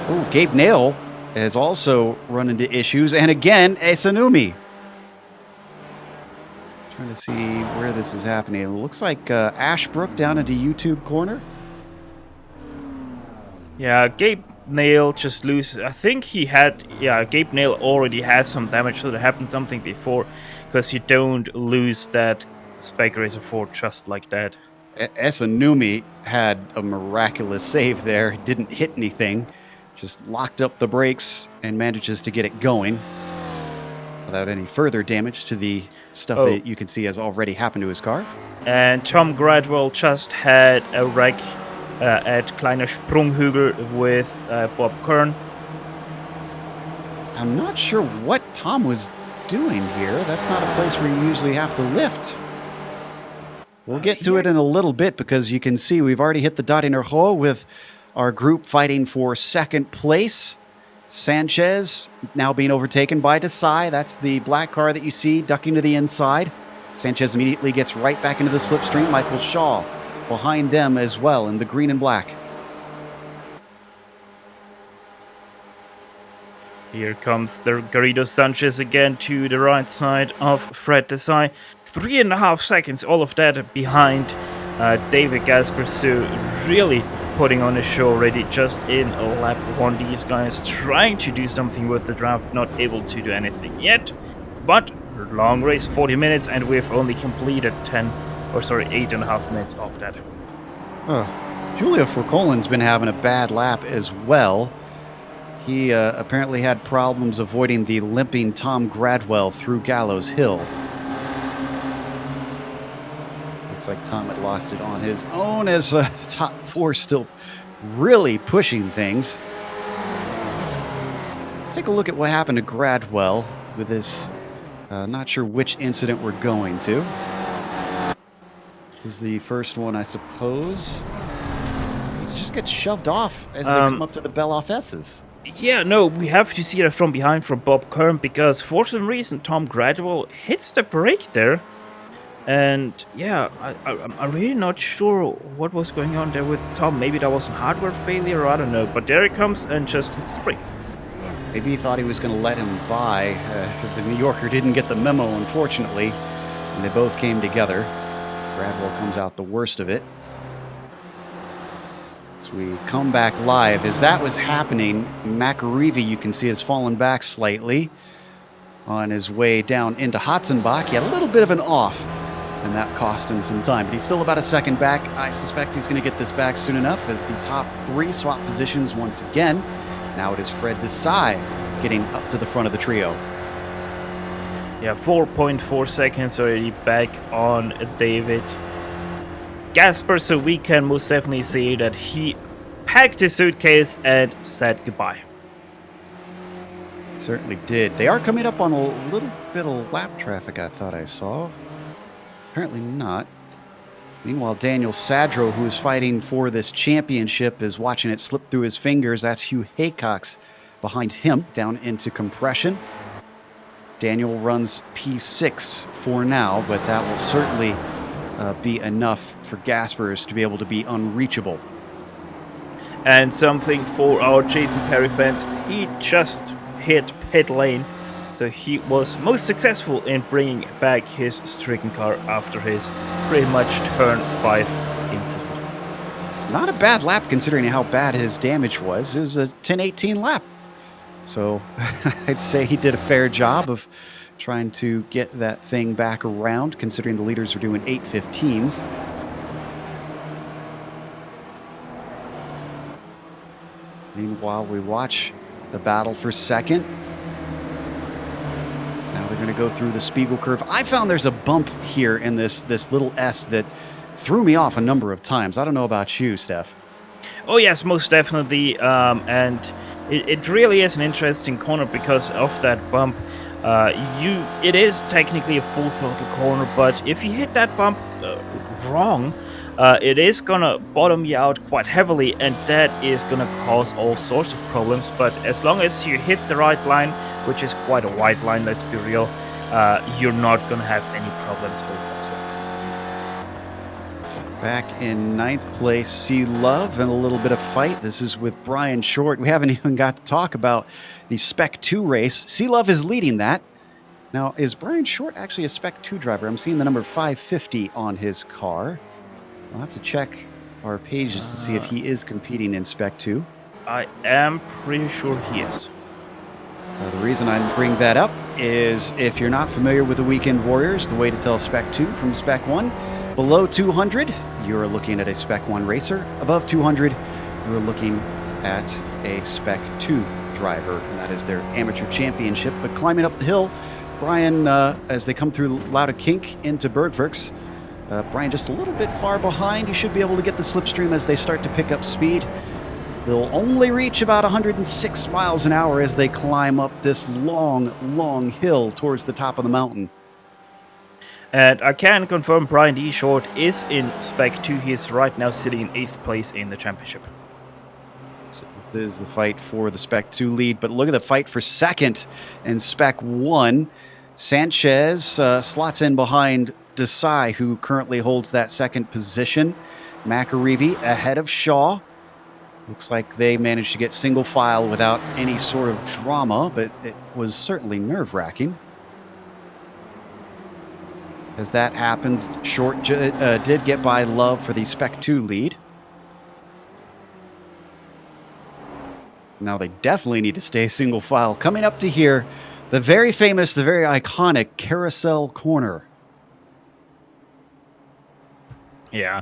Oh, Gabe Nail has also run into issues, and again, Esanumi. Trying to see where this is happening. It looks like Ashbrook down into YouTube corner. Yeah, Gabe Nail just lose. I think Gabe Nail already had some damage, so there happened something before, because you don't lose that Spec Racer 4 just like that. Esanumi had a miraculous save there. Didn't hit anything. Just locked up the brakes and manages to get it going without any further damage to the stuff that you can see has already happened to his car. And Tom Gradwell just had a wreck at Kleiner Sprunghügel with Bob Kern. I'm not sure what Tom was doing here. That's not a place where you usually have to lift. We'll get to it in a little bit, because you can see we've already hit the Dottinger Hole with our group fighting for second place. Sanchez now being overtaken by Desai. That's the black car that you see ducking to the inside. Sanchez immediately gets right back into the slipstream. Michael Shaw behind them as well in the green and black. Here comes the Garrido Sanchez again to the right side of Fred Desai. 3.5 seconds, all of that behind David Gasper. So really putting on a show already just in lap 1. These guys trying to do something with the draft, not able to do anything yet. But long race, 40 minutes, and we've only completed 8.5 minutes of that. Julia Forcolin's been having a bad lap as well. He apparently had problems avoiding the limping Tom Gradwell through Gallows Hill. Looks like Tom had lost it on his own, as top 4 still really pushing things. Let's take a look at what happened to Gradwell with this. Not sure which incident we're going to. This is the first one, I suppose. He just gets shoved off as they come up to the Beloff S's. Yeah, no, we have to see that from behind from Bob Kern, because for some reason Tom Gradwell hits the brake there. And yeah, I'm really not sure what was going on there with Tom. Maybe that was a hardware failure, or I don't know. But there he comes and just hits the brake. Maybe he thought he was going to let him by. The New Yorker didn't get the memo, unfortunately, and they both came together. Gradwell comes out the worst of it. As we come back live, as that was happening, McAreevy, you can see, has fallen back slightly on his way down into Hotzenbach. He had a little bit of an off, and that cost him some time, but he's still about a second back. I suspect he's going to get this back soon enough, as the top 3 swap positions once again. Now it is Fred Desai getting up to the front of the trio. Yeah, 4.4 seconds already back on David Gasper, so we can most definitely say that he packed his suitcase and said goodbye. Certainly did. They are coming up on a little bit of lap traffic, I thought I saw. Apparently not. Meanwhile, Daniel Sadro, who is fighting for this championship, is watching it slip through his fingers. That's Hugh Haycox behind him down into compression. Daniel runs P6 for now, but that will certainly be enough for Gaspers to be able to be unreachable. And something for our Jason Perry fans, he just hit pit lane. So he was most successful in bringing back his stricken car after his pretty much turn 5 incident. Not a bad lap considering how bad his damage was. It was a 10:18 lap. So I'd say he did a fair job of trying to get that thing back around, considering the leaders were doing 8:15s. Meanwhile, we watch the battle for second. Now they're going to go through the Spiegel curve. I found there's a bump here in this little S that threw me off a number of times. I don't know about you, Steph. Oh yes, most definitely. And it really is an interesting corner because of that bump. It is technically a full throttle corner, but if you hit that bump wrong, it is gonna bottom you out quite heavily, and that is gonna cause all sorts of problems. But as long as you hit the right line, which is quite a wide line, let's be real, you're not gonna have any problems whatsoever. Back in 9th place, C Love, and a little bit of fight. This is with Brian Short. We haven't even got to talk about the Spec 2 race. C Love is leading that. Now, is Brian Short actually a Spec 2 driver? I'm seeing the number 550 on his car. I'll have to check our pages to see if he is competing in Spec 2. I am pretty sure he is. The reason I bring that up is if you're not familiar with the Weekend Warriors, the way to tell Spec 2 from Spec 1, below 200, you're looking at a Spec 1 racer. Above 200, you're looking at a Spec 2 driver, and that is their amateur championship. But climbing up the hill, Brian, as they come through Lauda Kink into Bergwerks, Brian just a little bit far behind. You should be able to get the slipstream as they start to pick up speed. They'll only reach about 106 miles an hour as they climb up this long, long hill towards the top of the mountain. And I can confirm Brian D. Short is in Spec 2. He is right now sitting in 8th place in the championship. So this is the fight for the Spec 2 lead, but look at the fight for second in Spec 1. Sanchez slots in behind Desai, who currently holds that second position. McAreevy ahead of Shaw. Looks like they managed to get single file without any sort of drama, but it was certainly nerve-wracking. As that happened, Short did get by Love for the Spec 2 lead. Now they definitely need to stay single file. Coming up to here, the very famous, the very iconic Carousel Corner. Yeah,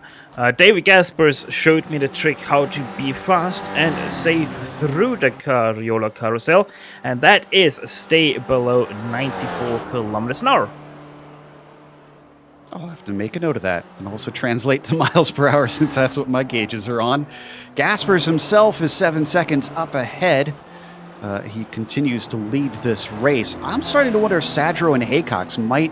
David Gaspers showed me the trick how to be fast and safe through the Cariola Carousel, and that is stay below 94 kilometers an hour. I'll have to make a note of that and also translate to miles per hour since that's what my gauges are on. Gaspers himself is 7 seconds up ahead. He continues to lead this race. I'm starting to wonder if Sadro and Haycox might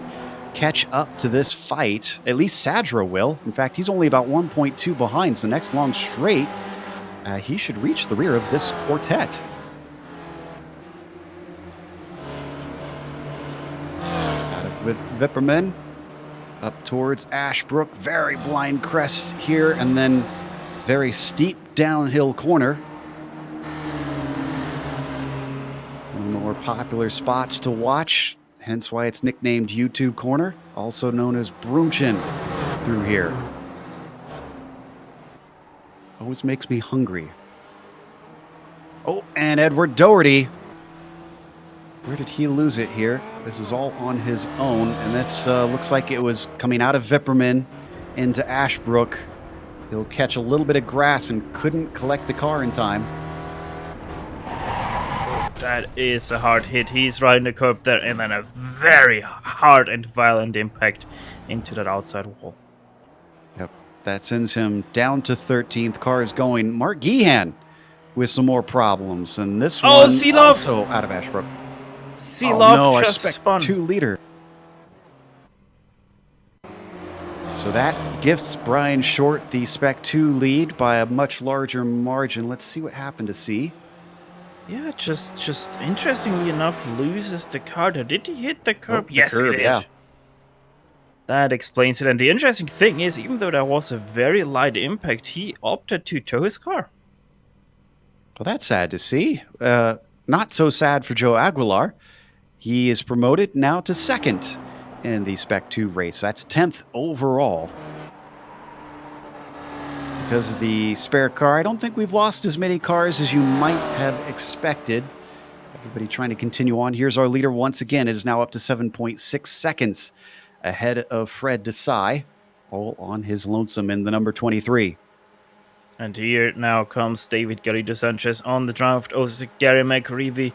catch up to this fight. At least Sadro will. In fact, he's only about 1.2 behind, so next long straight, he should reach the rear of this quartet. Out of Vipperman, up towards Ashbrook. Very blind crest here, and then very steep downhill corner. One of the more popular spots to watch, hence why it's nicknamed YouTube Corner, also known as Brunchen through here. Always makes me hungry. Oh, and Edward Doherty. Where did he lose it here? This is all on his own, and this looks like it was coming out of Vipperman into Ashbrook. He'll catch a little bit of grass and couldn't collect the car in time. That is a hard hit. He's riding the curb there, and then a very hard and violent impact into that outside wall. Yep, that sends him down to 13th. Car is going. Mark Gehan with some more problems, and this one also out of Ashbrook. Seeloff just Spec spun. 2 leader. So that gifts Brian Short the Spec 2 lead by a much larger margin. Let's see what happened to C. Yeah, just interestingly enough, loses the car. Did he hit the curb? Oh, yes, the curb, he did. yeah. That explains it. And the interesting thing is, even though that was a very light impact, he opted to tow his car. Well, that's sad to see. Not so sad for Joe Aguilar. He is promoted now to second in the Spec 2 race. That's 10th overall. Because of the spare car, I don't think we've lost as many cars as you might have expected. Everybody trying to continue on. Here's our leader once again. It is now up to 7.6 seconds ahead of Fred Desai, all on his lonesome in the number 23. And here now comes David Garrido Sanchez on the draft. Also, Gary McAreevy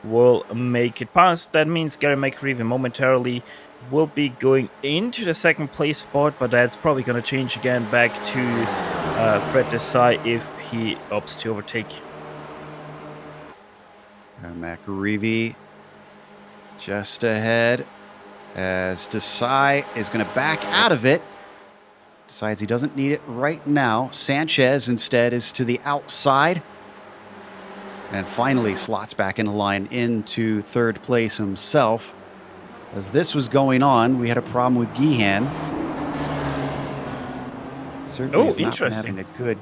will make it past. That means Gary McAreevy momentarily will be going into the second place spot, but that's probably going to change again back to Fred Desai if he opts to overtake. McAreevy just ahead as Desai is going to back out of it. Decides he doesn't need it right now. Sanchez instead is to the outside. And finally slots back in the line into third place himself. As this was going on, we had a problem with Gehan. Certainly has not been having a good...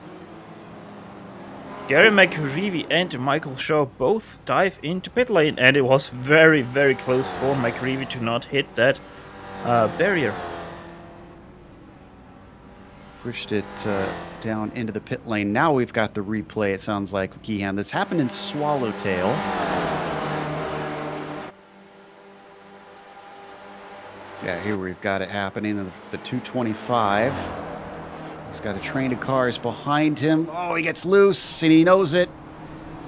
Gary McAreevy and Michael Shaw both dive into pit lane, and it was very, very close for McAreevy to not hit that barrier. Pushed it down into the pit lane. Now we've got the replay, it sounds like, with Gehan. This happened in Swallowtail. Yeah, here we've got it happening in the 225. He's got a train of cars behind him. Oh, he gets loose, and he knows it.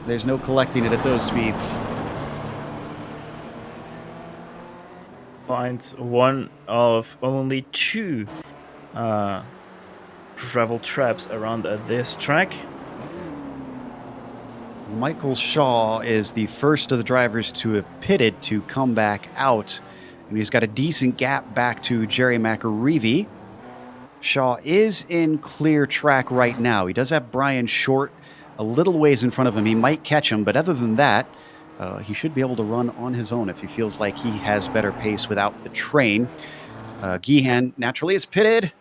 There's no collecting it at those speeds. Finds one of only two travel traps around this track. Michael Shaw is the first of the drivers to have pitted to come back out. And he's got a decent gap back to Jerry McAreevy. Shaw is in clear track right now. He does have Brian Short a little ways in front of him. He might catch him, but other than that, he should be able to run on his own if he feels like he has better pace without the train. Gehan naturally is pitted.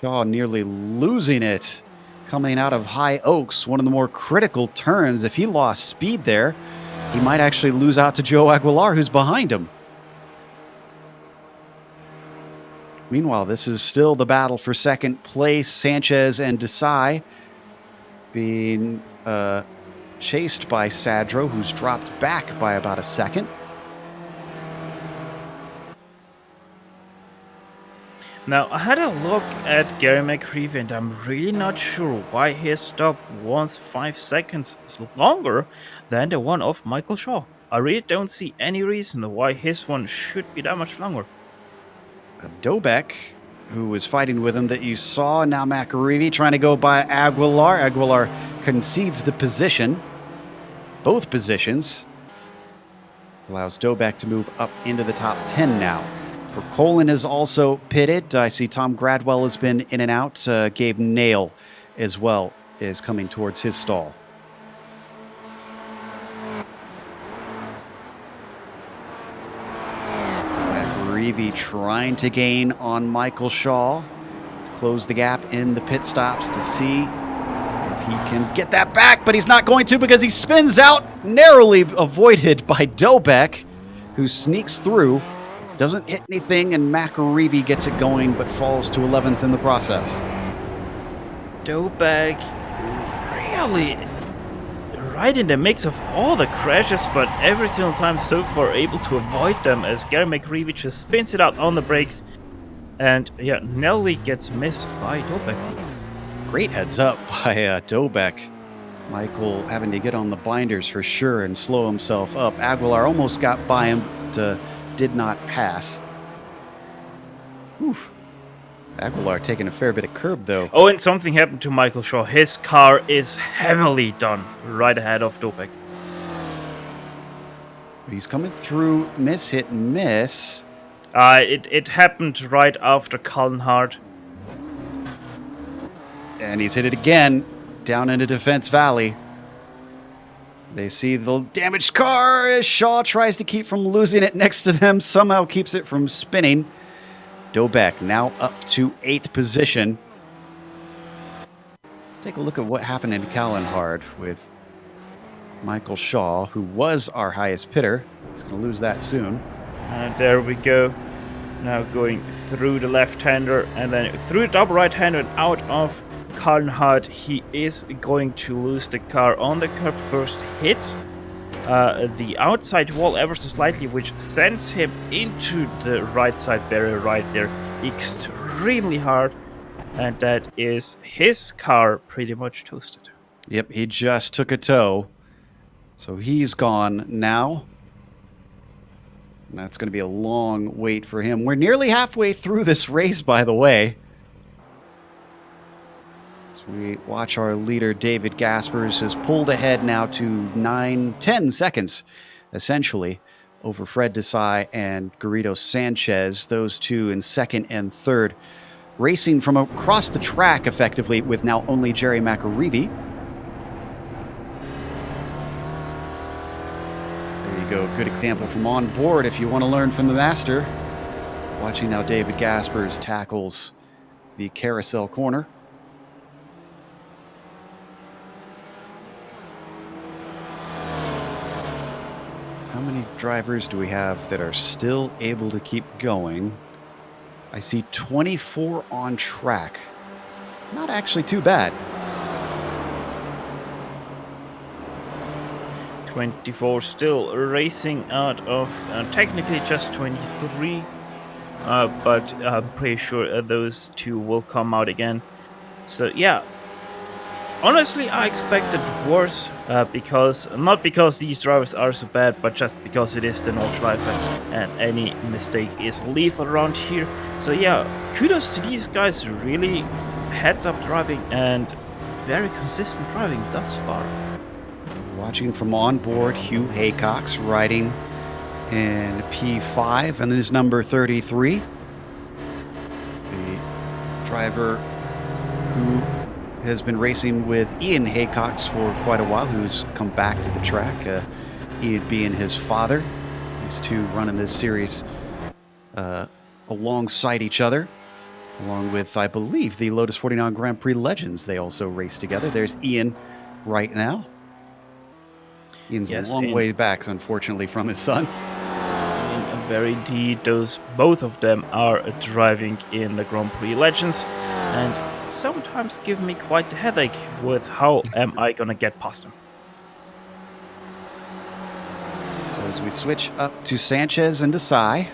Shaw nearly losing it coming out of High Oaks, one of the more critical turns. If he lost speed there, he might actually lose out to Joe Aguilar, who's behind him. Meanwhile, this is still the battle for second place. Sanchez and Desai being chased by Sadro, who's dropped back by about a second. Now, I had a look at Gary McAreevy, and I'm really not sure why his stop was 5 seconds longer than the one of Michael Shaw. I really don't see any reason why his one should be that much longer. Dobek, who was fighting with him that you saw, now McAreevy trying to go by Aguilar. Aguilar concedes the position, both positions. Allows Dobek to move up into the top 10 now. For Colin is also pitted. I see Tom Gradwell has been in and out. Gabe Nail as well is coming towards his stall. McAreevy trying to gain on Michael Shaw. Close the gap in the pit stops to see if he can get that back, but he's not going to because he spins out, narrowly avoided by Dobek, who sneaks through. Doesn't hit anything, and McAreevy gets it going, but falls to 11th in the process. Dobek really right in the mix of all the crashes, but every single time so far able to avoid them as Gary McAreevy just spins it out on the brakes. And yeah, Nelly gets missed by Dobek. Great heads up by Dobek. Michael having to get on the binders for sure and slow himself up. Aguilar almost got by him, but did not pass. Oof. Aguilar taking a fair bit of curb, though. Oh, and something happened to Michael Shaw. His car is heavily done right ahead of Dobek. He's coming through miss, hit, miss. It happened right after Colin Hart. And he's hit it again down into Defense Valley. They see the damaged car as Shaw tries to keep from losing it next to them, somehow keeps it from spinning. Dobek now up to 8th position. Let's take a look at what happened in Callenhard with Michael Shaw, who was our highest pitter. He's going to lose that soon. And there we go. Now going through the left-hander and then through the double right-hander and out of Callenhard. He is going to lose the car on the curb first, hits the outside wall ever so slightly, which sends him into the right side barrier right there extremely hard, and that is his car pretty much toasted. Yep, he just took a tow, so he's gone now. And that's going to be a long wait for him. We're nearly halfway through this race, by the way. We watch our leader, David Gaspers, has pulled ahead now to 10 seconds, essentially, over Fred Desai and Garrido Sanchez, those two in second and third. Racing from across the track, effectively, with now only Jerry McAreevy. There you go, good example from on board if you want to learn from the master. Watching now David Gaspers tackles the carousel corner. How many drivers do we have that are still able to keep going? I see 24 on track. Not actually too bad. 24 still racing out of technically just 23, but I'm pretty sure those two will come out again. So yeah, honestly, I expected worse, not because these drivers are so bad, but just because it is the Nordschleife and any mistake is lethal around here. So yeah, kudos to these guys, really heads up driving and very consistent driving thus far. Watching from on board, Hugh Haycox riding in P5, and then his number 33. The driver who has been racing with Ian Haycox for quite a while, who's come back to the track. Ian being his father. These two running this series alongside each other, along with, I believe, the Lotus 49 Grand Prix Legends. They also race together. There's Ian right now. Ian's a long way back, unfortunately, from his son. Very indeed, both of them are driving in the Grand Prix Legends, and sometimes give me quite the headache with how am I gonna get past them. So as we switch up to Sanchez and Desai,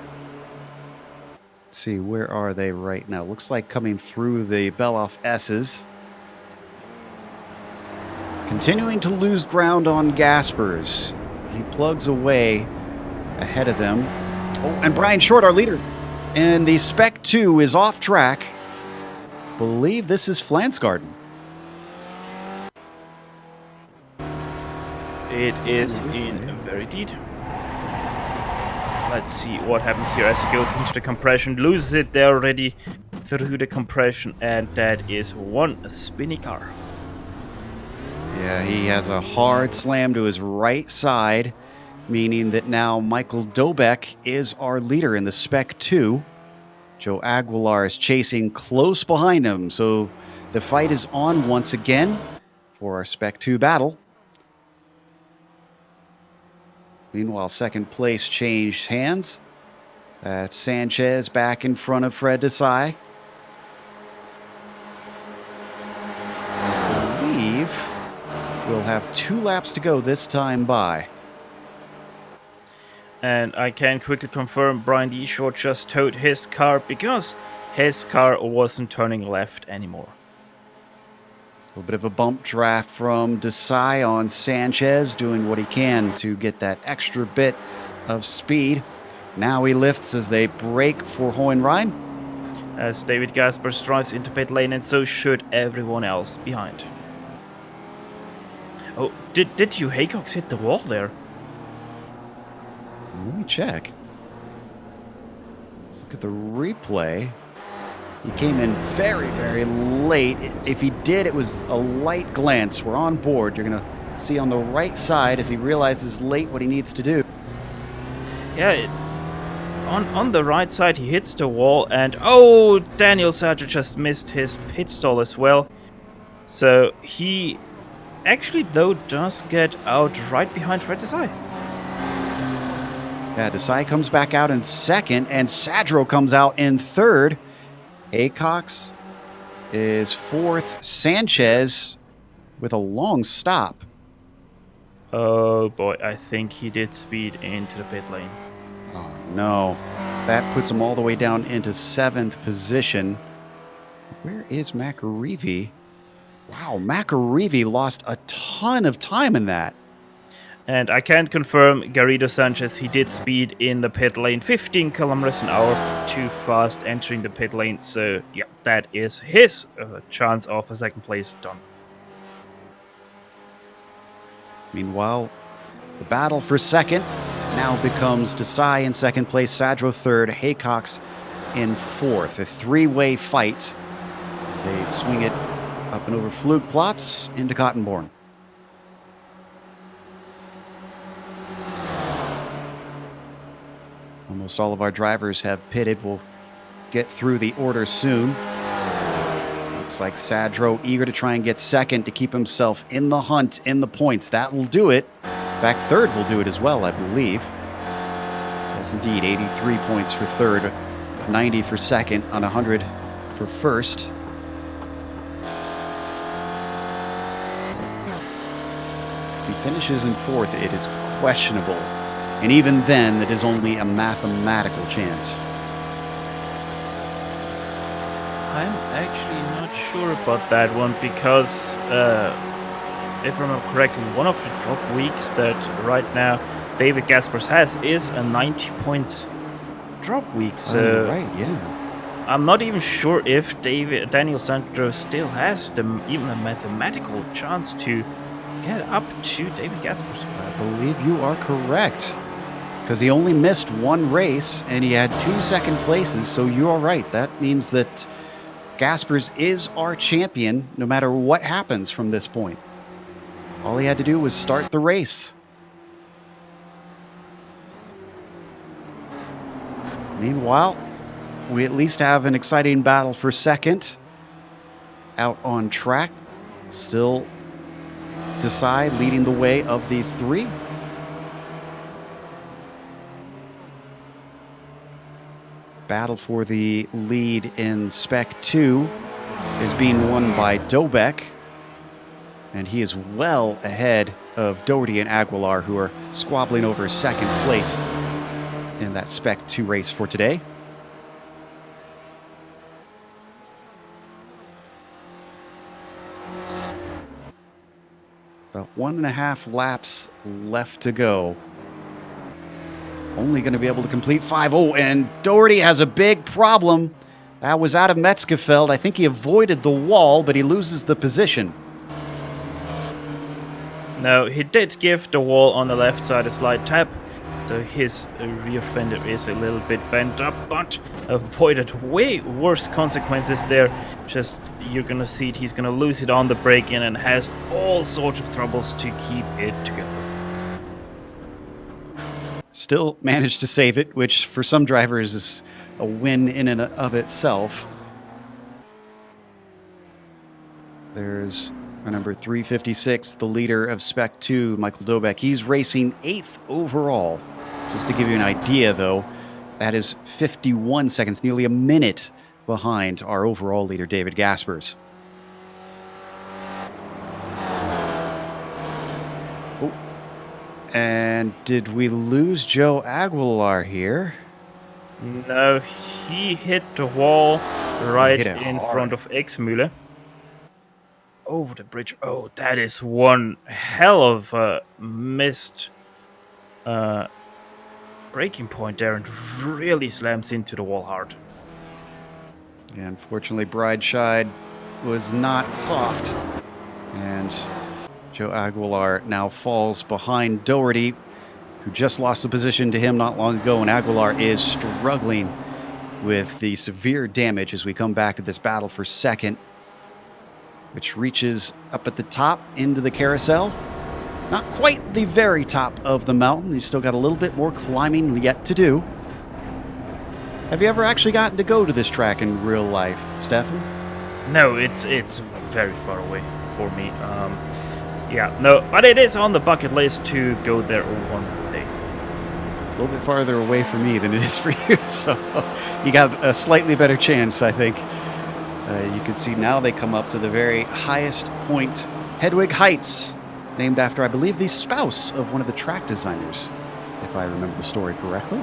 let's see, where are they right now? Looks like coming through the Beloff S's. Continuing to lose ground on Gaspers. He plugs away ahead of them. Oh, and Brian Short, our leader. And the Spec 2 is off track. Believe this is Flansgarden. It is in very deep. Let's see what happens here as he goes into the compression. Loses it there already through the compression, and that is one spinny car. Yeah, he has a hard slam to his right side, meaning that now Michael Dobeck is our leader in the Spec 2. Joe Aguilar is chasing close behind him, so the fight is on once again for our Spec 2 battle. Meanwhile, second place changed hands. That's Sanchez back in front of Fred Desai. I believe we'll have 2 laps to go this time by. And I can quickly confirm Brian D. Short just towed his car because his car wasn't turning left anymore. A little bit of a bump draft from Desai on Sanchez, doing what he can to get that extra bit of speed. Now he lifts as they brake for Hohenrhein. As David Gaspers drives into pit lane, and so should everyone else behind. Oh, did you Haycox hit the wall there? Let me check. Let's look at the replay. He came in very, very late. If he did, it was a light glance. We're on board. You're going to see on the right side as he realizes late what he needs to do. Yeah, on the right side he hits the wall, and oh, Daniel Sadger just missed his pit stall as well. So he actually, though, does get out right behind Fred Desai. Yeah, Desai comes back out in second, and Sadro comes out in third. Haycox is fourth. Sanchez with a long stop. Oh boy, I think he did speed into the pit lane. Oh no. That puts him all the way down into 7th position. Where is McAreevy? Wow, McAreevy lost a ton of time in that. And I can confirm Garrido Sanchez, he did speed in the pit lane, 15 kilometers an hour, too fast entering the pit lane. So yeah, that is his chance of a second place done. Meanwhile, the battle for second now becomes Desai in second place, Sadro third, Haycox in fourth. A 3-way fight as they swing it up and over Flugplatz into Cottonborn. Almost all of our drivers have pitted. We'll get through the order soon. Looks like Sadro eager to try and get second to keep himself in the hunt, in the points. That will do it. In fact, third will do it as well, I believe. Yes, indeed, 83 points for third 90 for second, on 100 for first. If he finishes in fourth, it is questionable. And even then, it is only a mathematical chance. I'm actually not sure about that one because, if I remember correctly, one of the drop weeks that right now David Gaspers has is a 90 points drop week. So right, yeah. I'm not even sure if Daniel Sandro still has even a mathematical chance to get up to David Gaspers. I believe you are correct. Because he only missed one race and he had 2 second places, so you are right. That means that Gaspers is our champion no matter what happens from this point. All he had to do was start the race. Meanwhile, we at least have an exciting battle for second. Out on track. Still Desai leading the way of these three. Battle for the lead in Spec 2 is being won by Dobek. And he is well ahead of Doherty and Aguilar, who are squabbling over second place in that Spec 2 race for today. About 1.5 laps left to go. Only going to be able to complete 5. Oh, and Doherty has a big problem. That was out of Metzgefeld. I think he avoided the wall, but he loses the position. No, he did give the wall on the left side a slight tap, so his rear fender is a little bit bent up, but avoided way worse consequences there. Just, you're gonna see it, he's gonna lose it on the break-in and has all sorts of troubles to keep it together. Still managed to save it, which for some drivers is a win in and of itself. There's our number 356, the leader of Spec 2, Michael Dobek. He's racing 8th overall. Just to give you an idea, though, that is 51 seconds, nearly a minute behind our overall leader, David Gaspers. Oh. And did we lose Joe Aguilar here? No, he hit the wall right in hard. front of Exmühle. Over the bridge. Oh, that is one hell of a missed braking point there and really slams into the wall hard. Yeah, unfortunately, Brideside was not soft. And Joe Aguilar now falls behind Doherty, who just lost the position to him not long ago. And Aguilar is struggling with the severe damage as we come back to this battle for second, which reaches up at the top into the carousel. Not quite the very top of the mountain. You've still got a little bit more climbing yet to do. Have you ever actually gotten to go to this track in real life, Stefan? No, it's very far away for me. Yeah, no, but it is on the bucket list to go there one day. It's a little bit farther away for me than it is for you, so you got a slightly better chance, I think. You can see now they come up to the very highest point, Hedwig Heights, named after, I believe, the spouse of one of the track designers, if I remember the story correctly.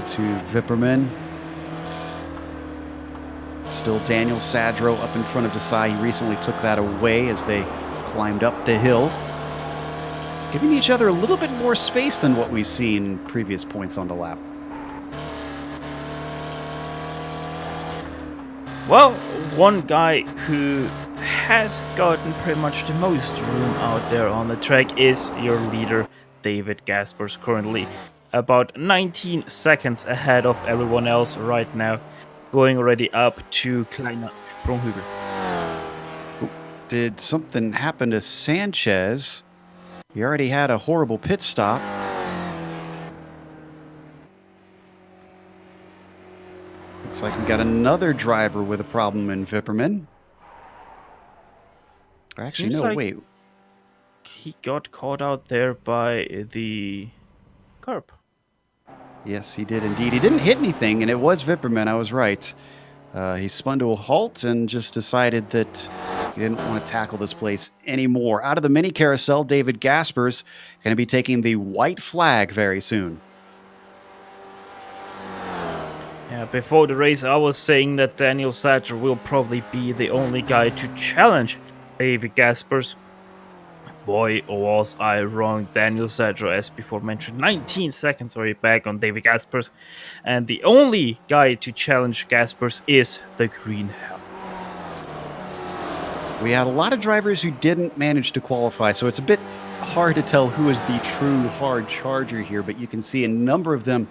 To Vipperman. Still Daniel Sadro up in front of Desai. He recently took that away as they climbed up the hill, giving each other a little bit more space than what we've seen in previous points on the lap. Well, one guy who has gotten pretty much the most room out there on the track is your leader, David Gaspers, currently about 19 seconds ahead of everyone else right now, going already up to Kleiner Sprunghügel. Did something happen to Sanchez? He already had a horrible pit stop. Looks like we got another driver with a problem in Vipperman. Actually, Seems no, like wait. he got caught out there by the curb. Yes, he did indeed. He didn't hit anything, and it was Vipperman. I was right. He spun to a halt and just decided that he didn't want to tackle this place anymore. Out of the mini carousel, David Gaspers going to be taking the white flag very soon. Yeah, before the race, I was saying that Daniel Sadger will probably be the only guy to challenge David Gaspers. Boy, was I wrong. Daniel Sadger, as before mentioned, 19 seconds already back on David Gaspers. And the only guy to challenge Gaspers is the Green Hell. We had a lot of drivers who didn't manage to qualify, so it's a bit hard to tell who is the true hard charger here, but you can see a number of them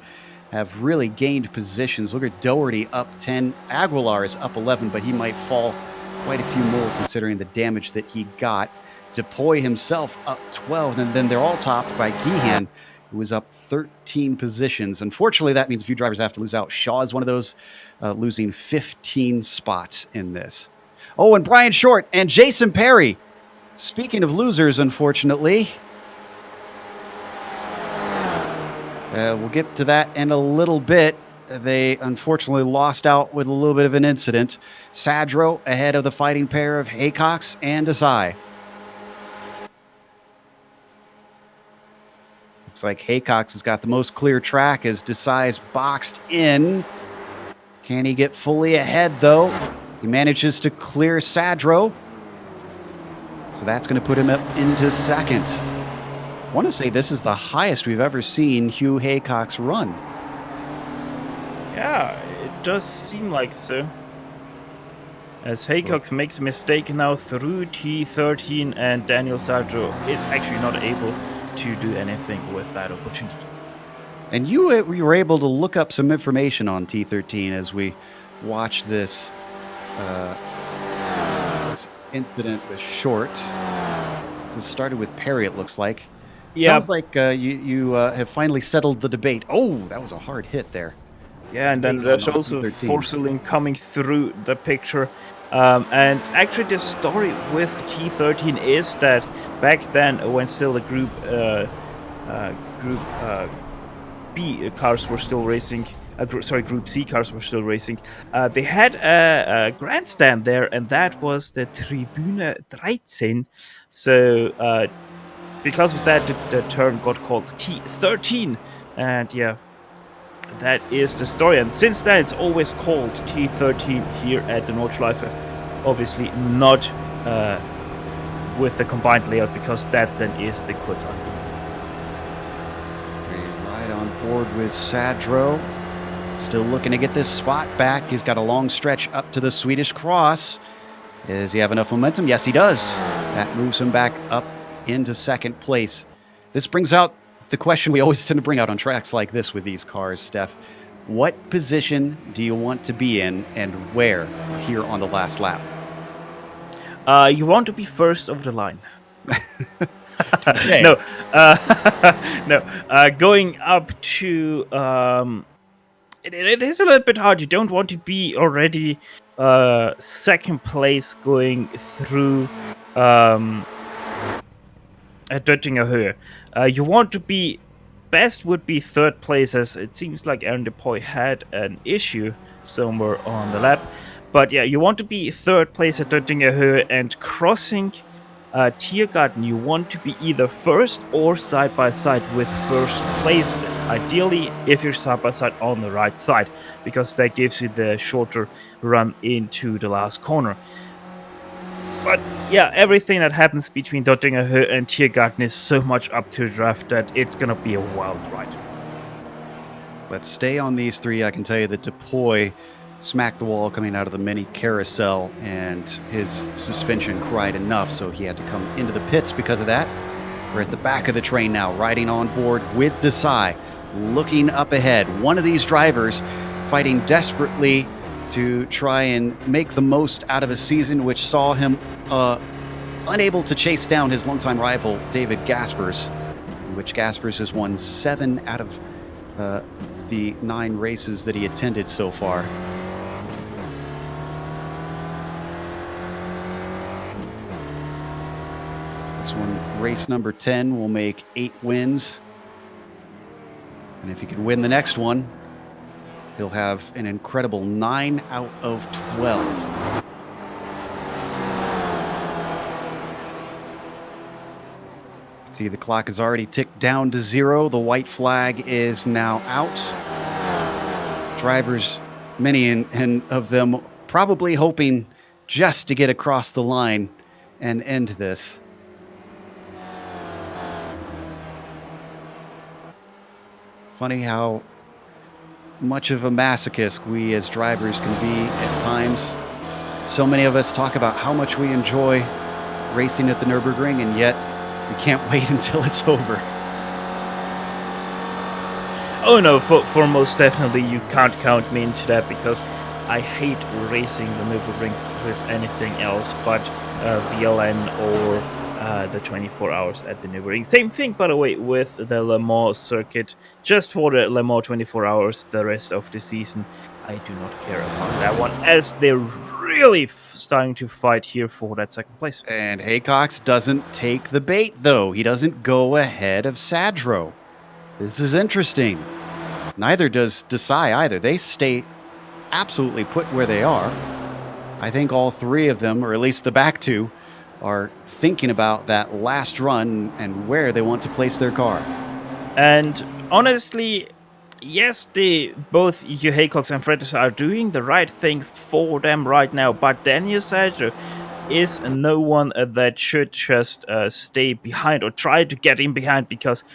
have really gained positions. Look at Doherty up 10. Aguilar is up 11, but he might fall quite a few more considering the damage that he got. Depoy himself up 12, and then they're all topped by Gehan, who is up 13 positions. Unfortunately, that means a few drivers have to lose out. Shaw is one of those, losing 15 spots in this. Oh, and Brian Short and Jason Perry. Speaking of losers, unfortunately, we'll get to that in a little bit. They unfortunately lost out with a little bit of an incident. Sadro ahead of the fighting pair of Haycox and Desai. Looks like Haycox has got the most clear track as Desai's boxed in. Can he get fully ahead, though? He manages to clear Sadro. So that's going to put him up into second. I want to say this is the highest we've ever seen Hugh Haycox run. Yeah, it does seem like so. As Haycox makes a mistake now through T13, and Daniel Sadro is actually not able to do anything with that opportunity. And you were able to look up some information on T13 as we watch this, this incident with Short. This started with Perry, it looks like. Yeah. Sounds like you have finally settled the debate. Oh, that was a hard hit there. Yeah, and then there's also Forceling coming through the picture. And actually the story with T13 is that back then, when still the Group B cars were still racing, Group C cars were still racing, they had a grandstand there, and that was the Tribüne 13. So because of that, the term got called T13. And yeah, that is the story. And since then, it's always called T13 here at the Nordschleife. Obviously not with the combined layout, because that then is the Kurzanbindung. Right on board with Sadro. Still looking to get this spot back. He's got a long stretch up to the Swedish cross. Does he have enough momentum? Yes, he does. That moves him back up into second place. This brings out the question we always tend to bring out on tracks like this with these cars, Steph. What position do you want to be in, and where here on the last lap? You want to be first of the line. Okay. No, no. Going up to it is a little bit hard. You don't want to be already second place going through Döttinger Höhe. You want to be best would be third place, as it seems like Aaron Depoy had an issue somewhere on the lap. But yeah, you want to be third place at Döttinger Höhe, and crossing Tiergarten, you want to be either first or side by side with first place. Ideally, if you're side by side on the right side, because that gives you the shorter run into the last corner. But yeah, everything that happens between Döttinger Höhe and Tiergarten is so much up to the draft that it's gonna be a wild ride. Let's stay on these three. I can tell you that Depoy smacked the wall coming out of the mini carousel, and his suspension cried enough, so he had to come into the pits because of that. We're at the back of the train now, riding on board with Desai, looking up ahead. One of these drivers fighting desperately to try and make the most out of a season which saw him unable to chase down his longtime rival, David Gaspers, in which Gaspers has won 7 out of the 9 races that he attended so far. This one, race number 10, will make 8 wins. And if he can win the next one, he'll have an incredible 9 out of 12. See, the clock has already ticked down to 0. The white flag is now out. Drivers, many of them, probably hoping just to get across the line and end this. Funny how much of a masochist we as drivers can be at times. So many of us talk about how much we enjoy racing at the Nürburgring, and yet we can't wait until it's over. Oh no, for most definitely you can't count me into that, because I hate racing the Nürburgring with anything else but VLN or the 24 hours at the Nürburgring. Same thing, by the way, with the Le Mans circuit. Just for the Le Mans 24 hours, the rest of the season, I do not care about that one, as they're really starting to fight here for that second place. And Haycox doesn't take the bait, though. He doesn't go ahead of Sadro. This is interesting. Neither does Desai either. They stay absolutely put where they are. I think all three of them, or at least the back two, are thinking about that last run and where they want to place their car. And honestly, yes, both Haycox and Fredis are doing the right thing for them right now, but Daniel Sadro is no one that should just stay behind or try to get in behind, because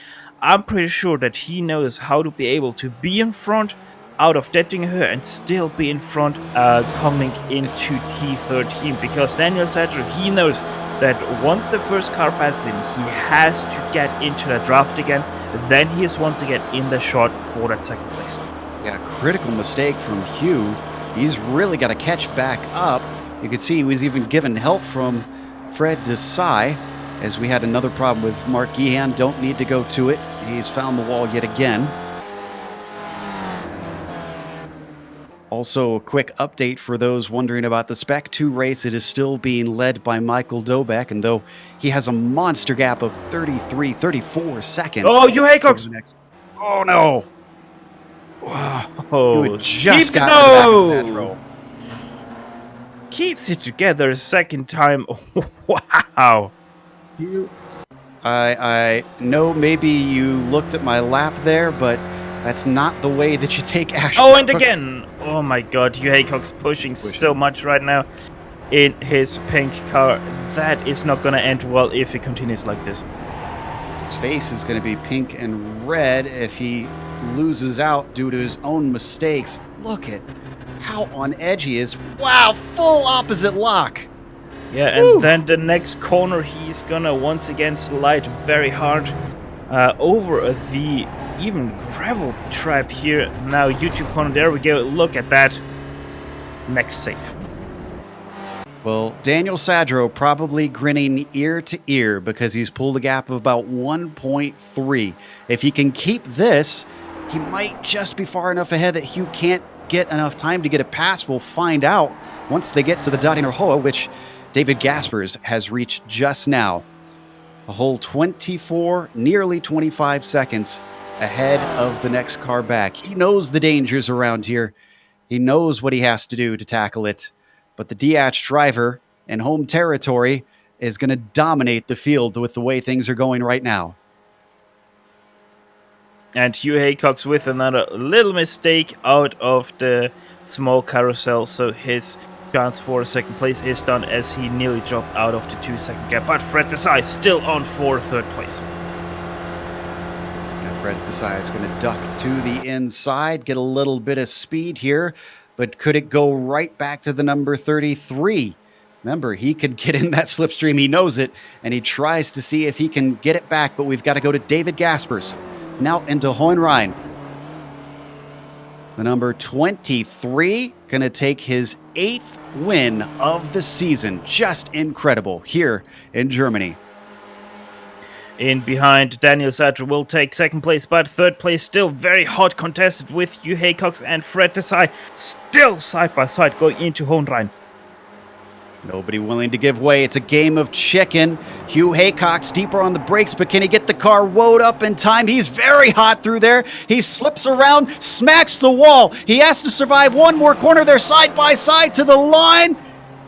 I'm pretty sure that he knows how to be able to be in front out of Dettinger and still be in front coming into T13, because Daniel Sadro, he knows that once the first car passes him, he has to get into the draft again. Then he is once again in the shot for that second place. Yeah, critical mistake from Hugh. He's really got to catch back up. You could see he was even given help from Fred Desai, as we had another problem with Mark Gehan. Don't need to go to it. He's found the wall yet again. Also, a quick update for those wondering about the Spec 2 race. It is still being led by Michael Dobeck, and though he has a monster gap of 34 seconds. Oh, you Haycox! Oh, no! Wow. You just got to the back of that row. Keeps it together a second time. Wow. I know maybe you looked at my lap there, but that's not the way that you take action. Oh, and again! Oh my god, Haycox pushing so much right now in his pink car. That is not gonna end well if he continues like this. His face is going to be pink and red if he loses out due to his own mistakes. Look at how on edge he is. Wow, full opposite lock. Yeah, and then the next corner, he's gonna once again slide very hard over the even gravel trap here. Now YouTube corner, there we go. Look at that. Next safe. Well, Daniel Sadro probably grinning ear to ear because he's pulled a gap of about 1.3. If he can keep this, he might just be far enough ahead that Hugh can't get enough time to get a pass. We'll find out once they get to the Dottinger Hoa, which David Gaspers has reached just now. A whole 24, nearly 25 seconds ahead of the next car back. He knows the dangers around here. He knows what he has to do to tackle it. But the DH driver in home territory is going to dominate the field with the way things are going right now. And Hugh Haycox with another little mistake out of the small carousel, so his chance for a second place is done as he nearly dropped out of the 2-second gap. But Fred Desai still on for third place. And Fred Desai is going to duck to the inside, get a little bit of speed here, but could it go right back to the number 33? Remember, he could get in that slipstream. He knows it, and he tries to see if he can get it back, but we've got to go to David Gaspers. Now into Hohenrhein. The number 23 going to take his 8th win of the season. Just incredible here in Germany. In behind, Daniel Sadro will take second place, but third place still very hot contested with Hugh Haycox and Fred Desai still side by side going into Hohenrhein. Nobody willing to give way. It's a game of chicken. Hugh Haycock's deeper on the brakes, but can he get the car woed up in time? He's very hot through there. He slips around, smacks the wall. He has to survive one more corner. They're side by side to the line.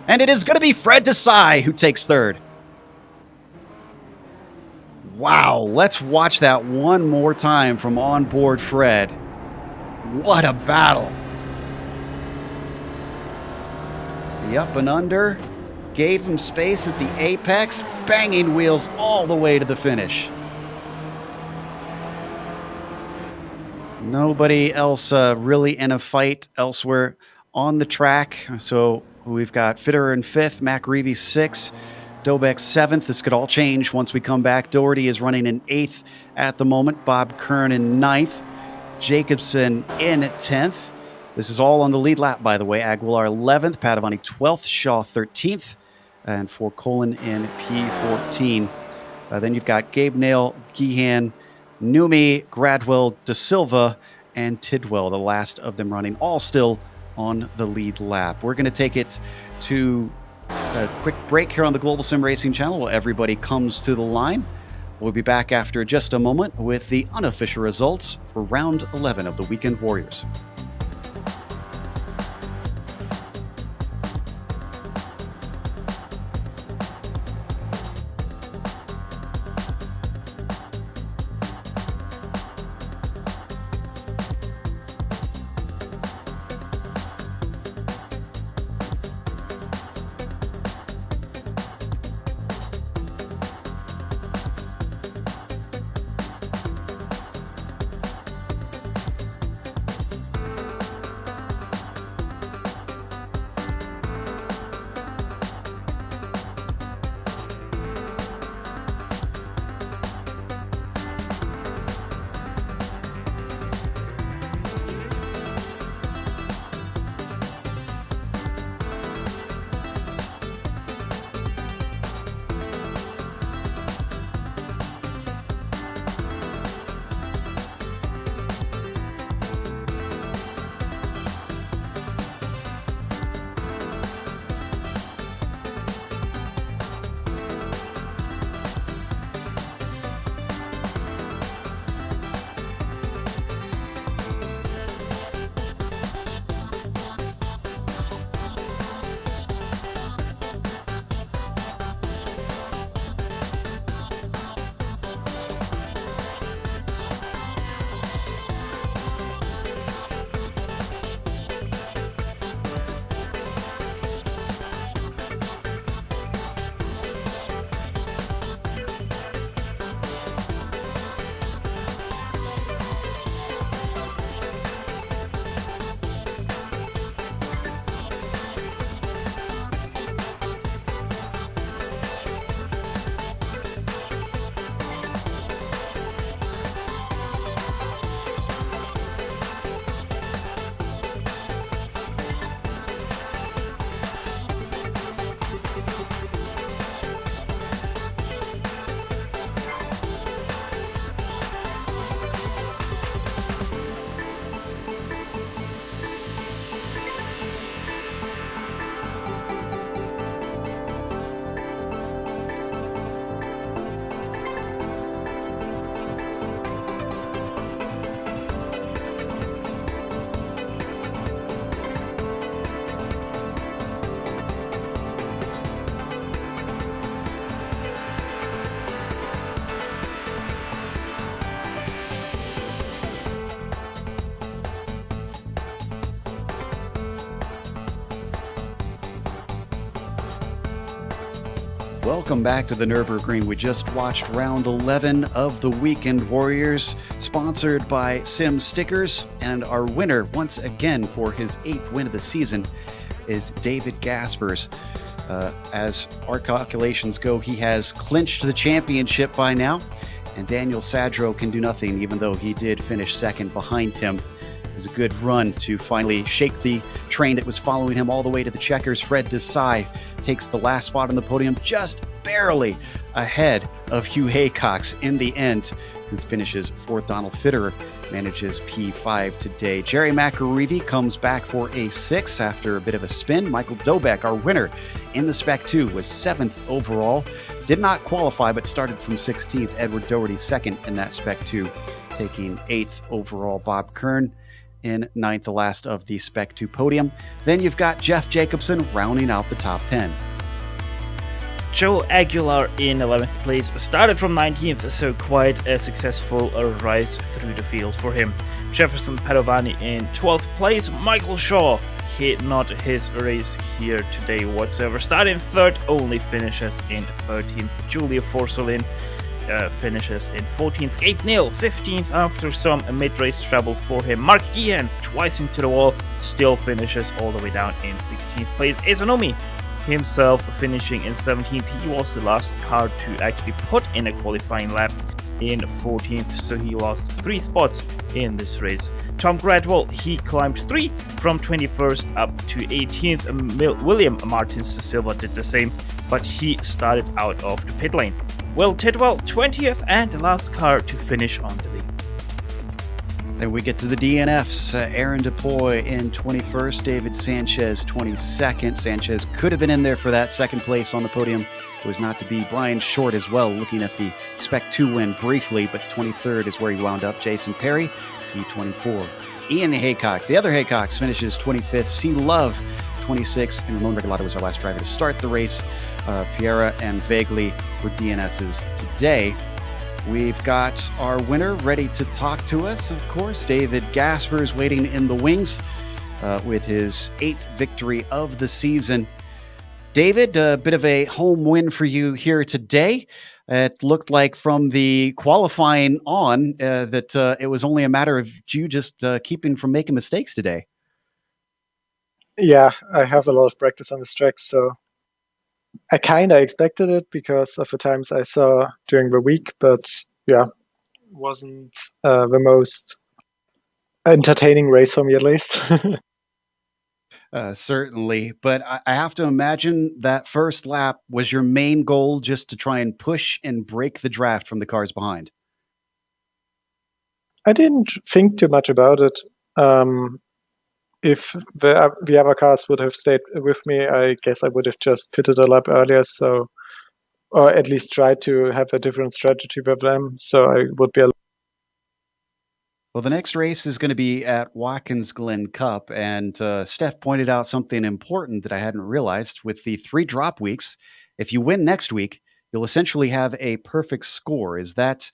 And it is going to be Fred Desai who takes third. Wow, let's watch that one more time from onboard Fred. What a battle. The up and under gave him space at the apex, banging wheels all the way to the finish. Nobody else really in a fight elsewhere on the track. So we've got Fitterer in 5th, Mac Reevy 6th, Dobeck 7th. This could all change once we come back. Doherty is running in 8th at the moment. Bob Kern in 9th. Jacobson in 10th. This is all on the lead lap, by the way. Aguilar 11th, Padovani 12th, Shaw 13th, and for Colin in P14. Then you've got Gabe Nail, Geehan, Numi, Gradwell, De Silva, and Tidwell, the last of them running, all still on the lead lap. We're going to take it to a quick break here on the Global Sim Racing channel while everybody comes to the line. We'll be back after just a moment with the unofficial results for round 11 of the Weekend Warriors. Welcome back to the Nürburgring. We just watched round 11 of the Weekend Warriors, sponsored by Sim Stickers, and our winner, once again for his 8th win of the season, is David Gaspers. As our calculations go, he has clinched the championship by now, and Daniel Sadro can do nothing, even though he did finish second behind him. It was a good run to finally shake the train that was following him all the way to the checkers. Fred Desai takes the last spot on the podium, just barely ahead of Hugh Haycox in the end. who finishes 4th. Donald Fitterer manages P5 today. Jerry McAreevy comes back for a 6th after a bit of a spin. Michael Dobeck, our winner in the Spec 2, was 7th overall. Did not qualify, but started from 16th. Edward Doherty 2nd in that Spec 2, taking 8th overall. Bob Kern in 9th, the last of the Spec 2 podium. Then you've got Jeff Jacobson rounding out the top 10. Joe Aguilar in 11th place started from 19th, so quite a successful rise through the field for him. Jefferson Padovani in 12th place. Michael Shaw hit not his race here today whatsoever. Starting 3rd, only finishes in 13th. Julia Forsolin finishes in 14th. Kate Neal 15th after some mid-race trouble for him. Mark Gehan twice into the wall, still finishes all the way down in 16th place. Izanomi himself finishing in 17th. He was the last car to actually put in a qualifying lap in 14th, so he lost 3 spots in this race. Tom Gradwell, he climbed 3 from 21st up to 18th. William Martins Silva did the same, but he started out of the pit lane. Will Tidwell 20th and the last car to finish on the lead. Then we get to the DNFs. Aaron DePoy in 21st, David Sanchez 22nd. Sanchez could have been in there for that second place on the podium. It was not to be. Brian Short as well, looking at the Spec 2 win briefly, but 23rd is where he wound up. Jason Perry, P24. Ian Haycox, the other Haycox, finishes 25th. C. Love, 26th. And Ramon Regalado was our last driver to start the race. Piera and Vagley were DNSs today. We've got our winner ready to talk to us, of course. David Gaspers waiting in the wings with his 8th victory of the season. David, a bit of a home win for you here today. It looked like from the qualifying on that it was only a matter of you just keeping from making mistakes today. Yeah, I have a lot of practice on this track, so I kind of expected it because of the times I saw during the week, but yeah, wasn't the most entertaining race for me at least. Certainly, but I have to imagine that first lap was your main goal, just to try and push and break the draft from the cars behind. I didn't think too much about it. If the other cars would have stayed with me, I guess I would have just pitted a lap earlier, or at least tried to have a different strategy with them, so I would be. Well, the next race is going to be at Watkins Glen Cup, and Steph pointed out something important that I hadn't realized. With the 3 drop weeks, if you win next week, you'll essentially have a perfect score. Is that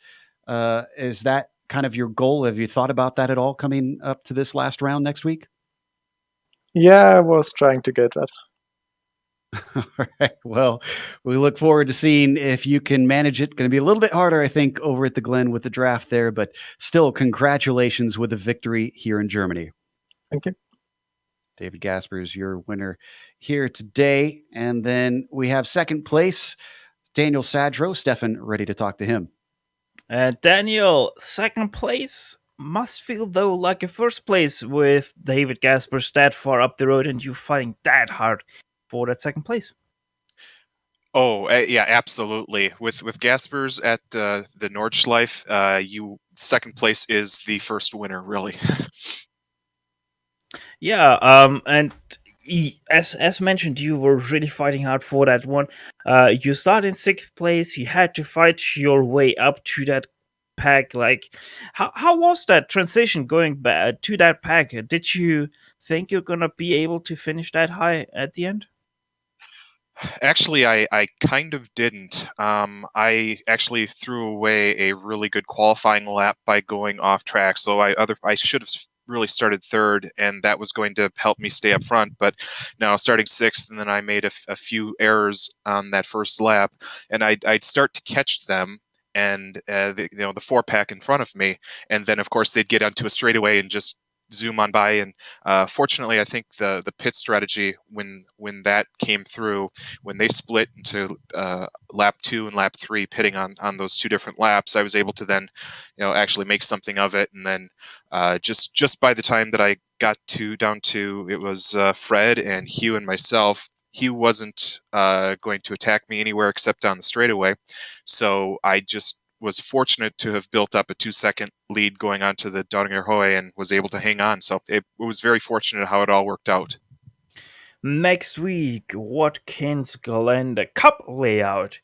kind of your goal? Have you thought about that at all coming up to this last round next week? Yeah, I was trying to get that. All right. Well, we look forward to seeing if you can manage it. Going to be a little bit harder, I think, over at the Glen with the draft there, but still, congratulations with the victory here in Germany. Thank you. David Gaspers, your winner here today. And then we have second place, Daniel Sadro. Stefan, ready to talk to him. Daniel, second place. Must feel, though, like a first place with David Gaspers that far up the road and you fighting that hard for that second place. Oh, yeah, absolutely. With Gaspers at the Nordschleife, second place is the first winner, really. Yeah, and as mentioned, you were really fighting hard for that one. You started in 6th place. You had to fight your way up to that pack. Like, how was that transition going back to that pack? Did you think you're gonna be able to finish that high at the end? Actually, I kind of didn't. I actually threw away a really good qualifying lap by going off track. So I should have really started 3rd, and that was going to help me stay up front. But now starting 6th, and then I made a few errors on that first lap, and I'd start to catch them. And the 4-pack in front of me, and then of course they'd get onto a straightaway and just zoom on by. And fortunately, I think the pit strategy, when that came through, when they split into lap 2 and lap 3, pitting on those 2 different laps, I was able to then actually make something of it. And then just by the time that I got down to it was Fred and Hugh and myself, he wasn't going to attack me anywhere except on the straightaway. So I just was fortunate to have built up a 2-second lead going on to the Donnerhoy and was able to hang on. So it was very fortunate how it all worked out. Next week, Watkins Glen, the Cup layout.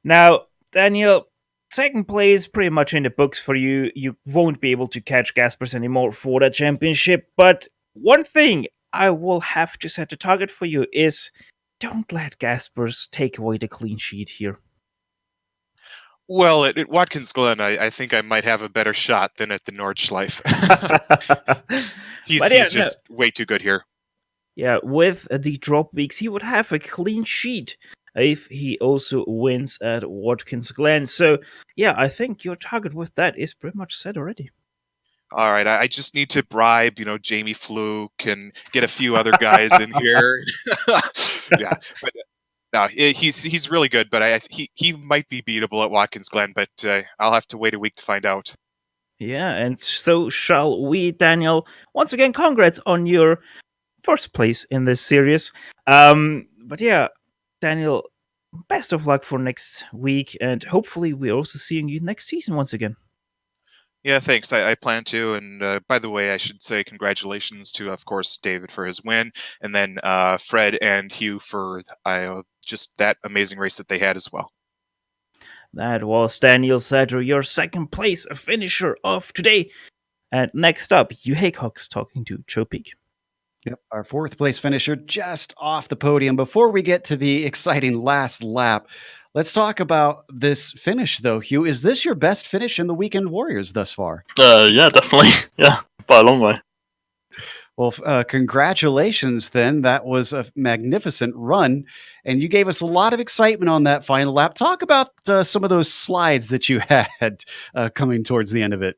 Now, Daniel, second place pretty much in the books for you. You won't be able to catch Gaspers anymore for that championship. But one thing I will have to set a target for you is don't let Gaspers take away the clean sheet here. Well, at Watkins Glen, I think I might have a better shot than at the Nordschleife. He's just way too good here. Yeah, with the drop weeks, he would have a clean sheet if he also wins at Watkins Glen. So, yeah, I think your target with that is pretty much set already. All right, I just need to bribe, Jamie Fluke and get a few other guys in here. Yeah, but no, he's really good, but he might be beatable at Watkins Glen, but I'll have to wait a week to find out. Yeah, and so shall we, Daniel. Once again, congrats on your first place in this series. But yeah, Daniel, best of luck for next week, and hopefully we're also seeing you next season once again. Yeah, thanks. I plan to. And by the way, I should say congratulations to, of course, David for his win, and then Fred and Hugh for just that amazing race that they had as well. That was Daniel Sadler, your second place finisher of today. And next up, Hugh Haycox talking to Joe Peak. Yep, our fourth place finisher just off the podium. Before we get to the exciting last lap, let's talk about this finish, though. Hugh, is this your best finish in the Weekend Warriors thus far? Yeah, definitely. Yeah, by a long way. Well, congratulations then. That was a magnificent run, and you gave us a lot of excitement on that final lap. Talk about some of those slides that you had coming towards the end of it.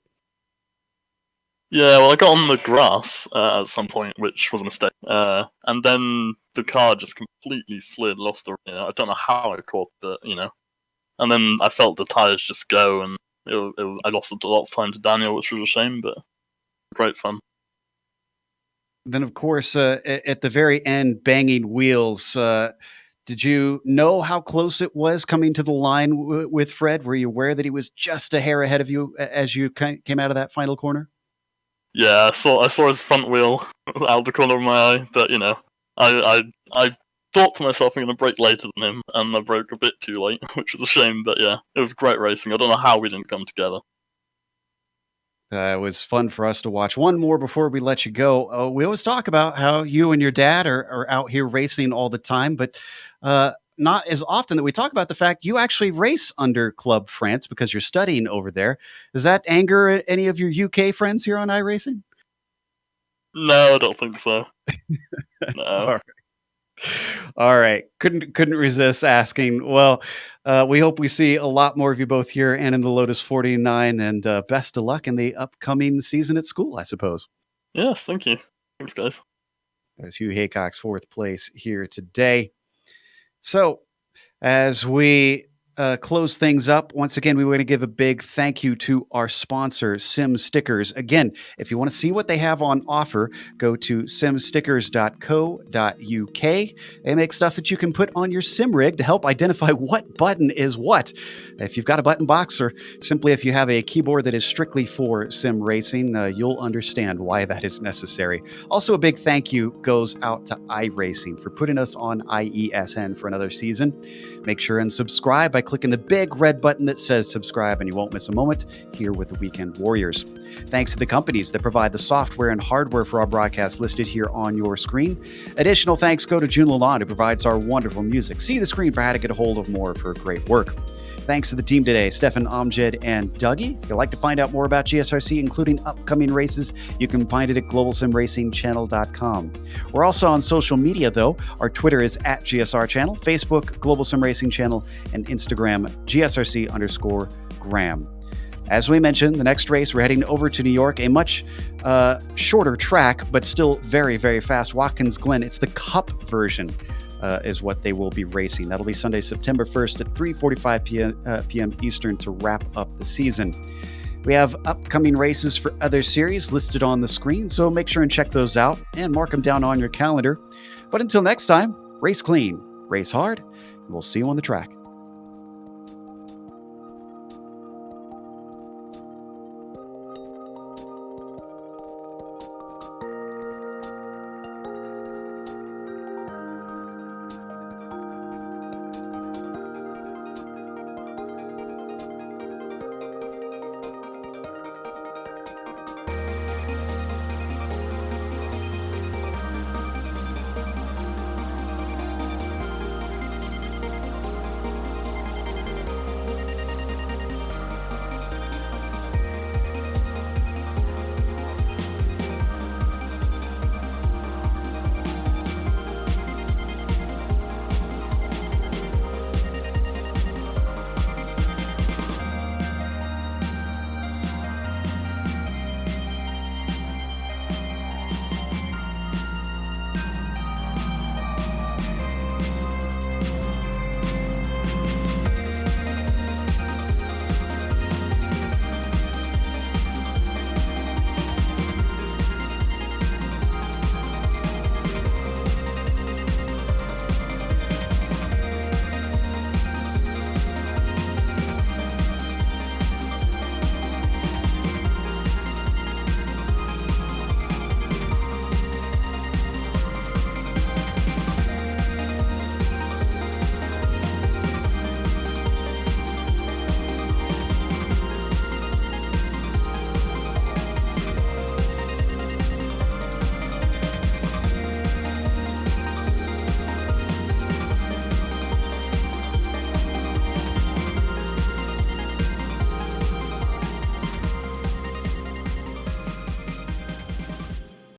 Yeah, well, I got on the grass at some point, which was a mistake. And then the car just completely slid, lost the... I don't know how I caught it, And then I felt the tires just go, and I lost a lot of time to Daniel, which was a shame, but great fun. Then, of course, at the very end, banging wheels. Did you know how close it was coming to the line with Fred? Were you aware that he was just a hair ahead of you as you came out of that final corner? Yeah, I saw his front wheel out the corner of my eye, but I thought to myself I'm going to brake later than him, and I broke a bit too late, which was a shame. But yeah, it was great racing. I don't know how we didn't come together. It was fun for us to watch. One more before we let you go. We always talk about how you and your dad are out here racing all the time, but not as often that we talk about the fact you actually race under Club France because you're studying over there. Does that anger any of your UK friends here on iRacing? No, I don't think so. No. All right. Couldn't resist asking. Well, we hope we see a lot more of you both here and in the Lotus 49, and best of luck in the upcoming season at school, I suppose. Yes, thank you. Thanks, guys. There's Hugh Haycox, fourth place here today. So, as we close things up, once again, we want to give a big thank you to our sponsor, Sim Stickers. Again, if you want to see what they have on offer, go to simstickers.co.uk. They make stuff that you can put on your sim rig to help identify what button is what. If you've got a button box, or simply if you have a keyboard that is strictly for sim racing, you'll understand why that is necessary. Also, a big thank you goes out to iRacing for putting us on IESN for another season. Make sure and subscribe by clicking the big red button that says subscribe, and you won't miss a moment here with the Weekend Warriors. Thanks to the companies that provide the software and hardware for our broadcast listed here on your screen. Additional thanks go to June Lalonde, who provides our wonderful music. See the screen for how to get a hold of more of her great work. Thanks to the team today, Stefan, Amjad, and Dougie. If you'd like to find out more about GSRC, including upcoming races, you can find it at globalsimracingchannel.com. We're also on social media, though. Our Twitter is @GSR Channel, Facebook, Global Sim Racing Channel, and Instagram, GSRC_Graham. As we mentioned, the next race, we're heading over to New York, a much shorter track, but still very, very fast. Watkins Glen, it's the Cup version. Is what they will be racing. That'll be Sunday, September 1st at 3:45 p.m. Eastern to wrap up the season. We have upcoming races for other series listed on the screen, so make sure and check those out and mark them down on your calendar. But until next time, race clean, race hard, and we'll see you on the track.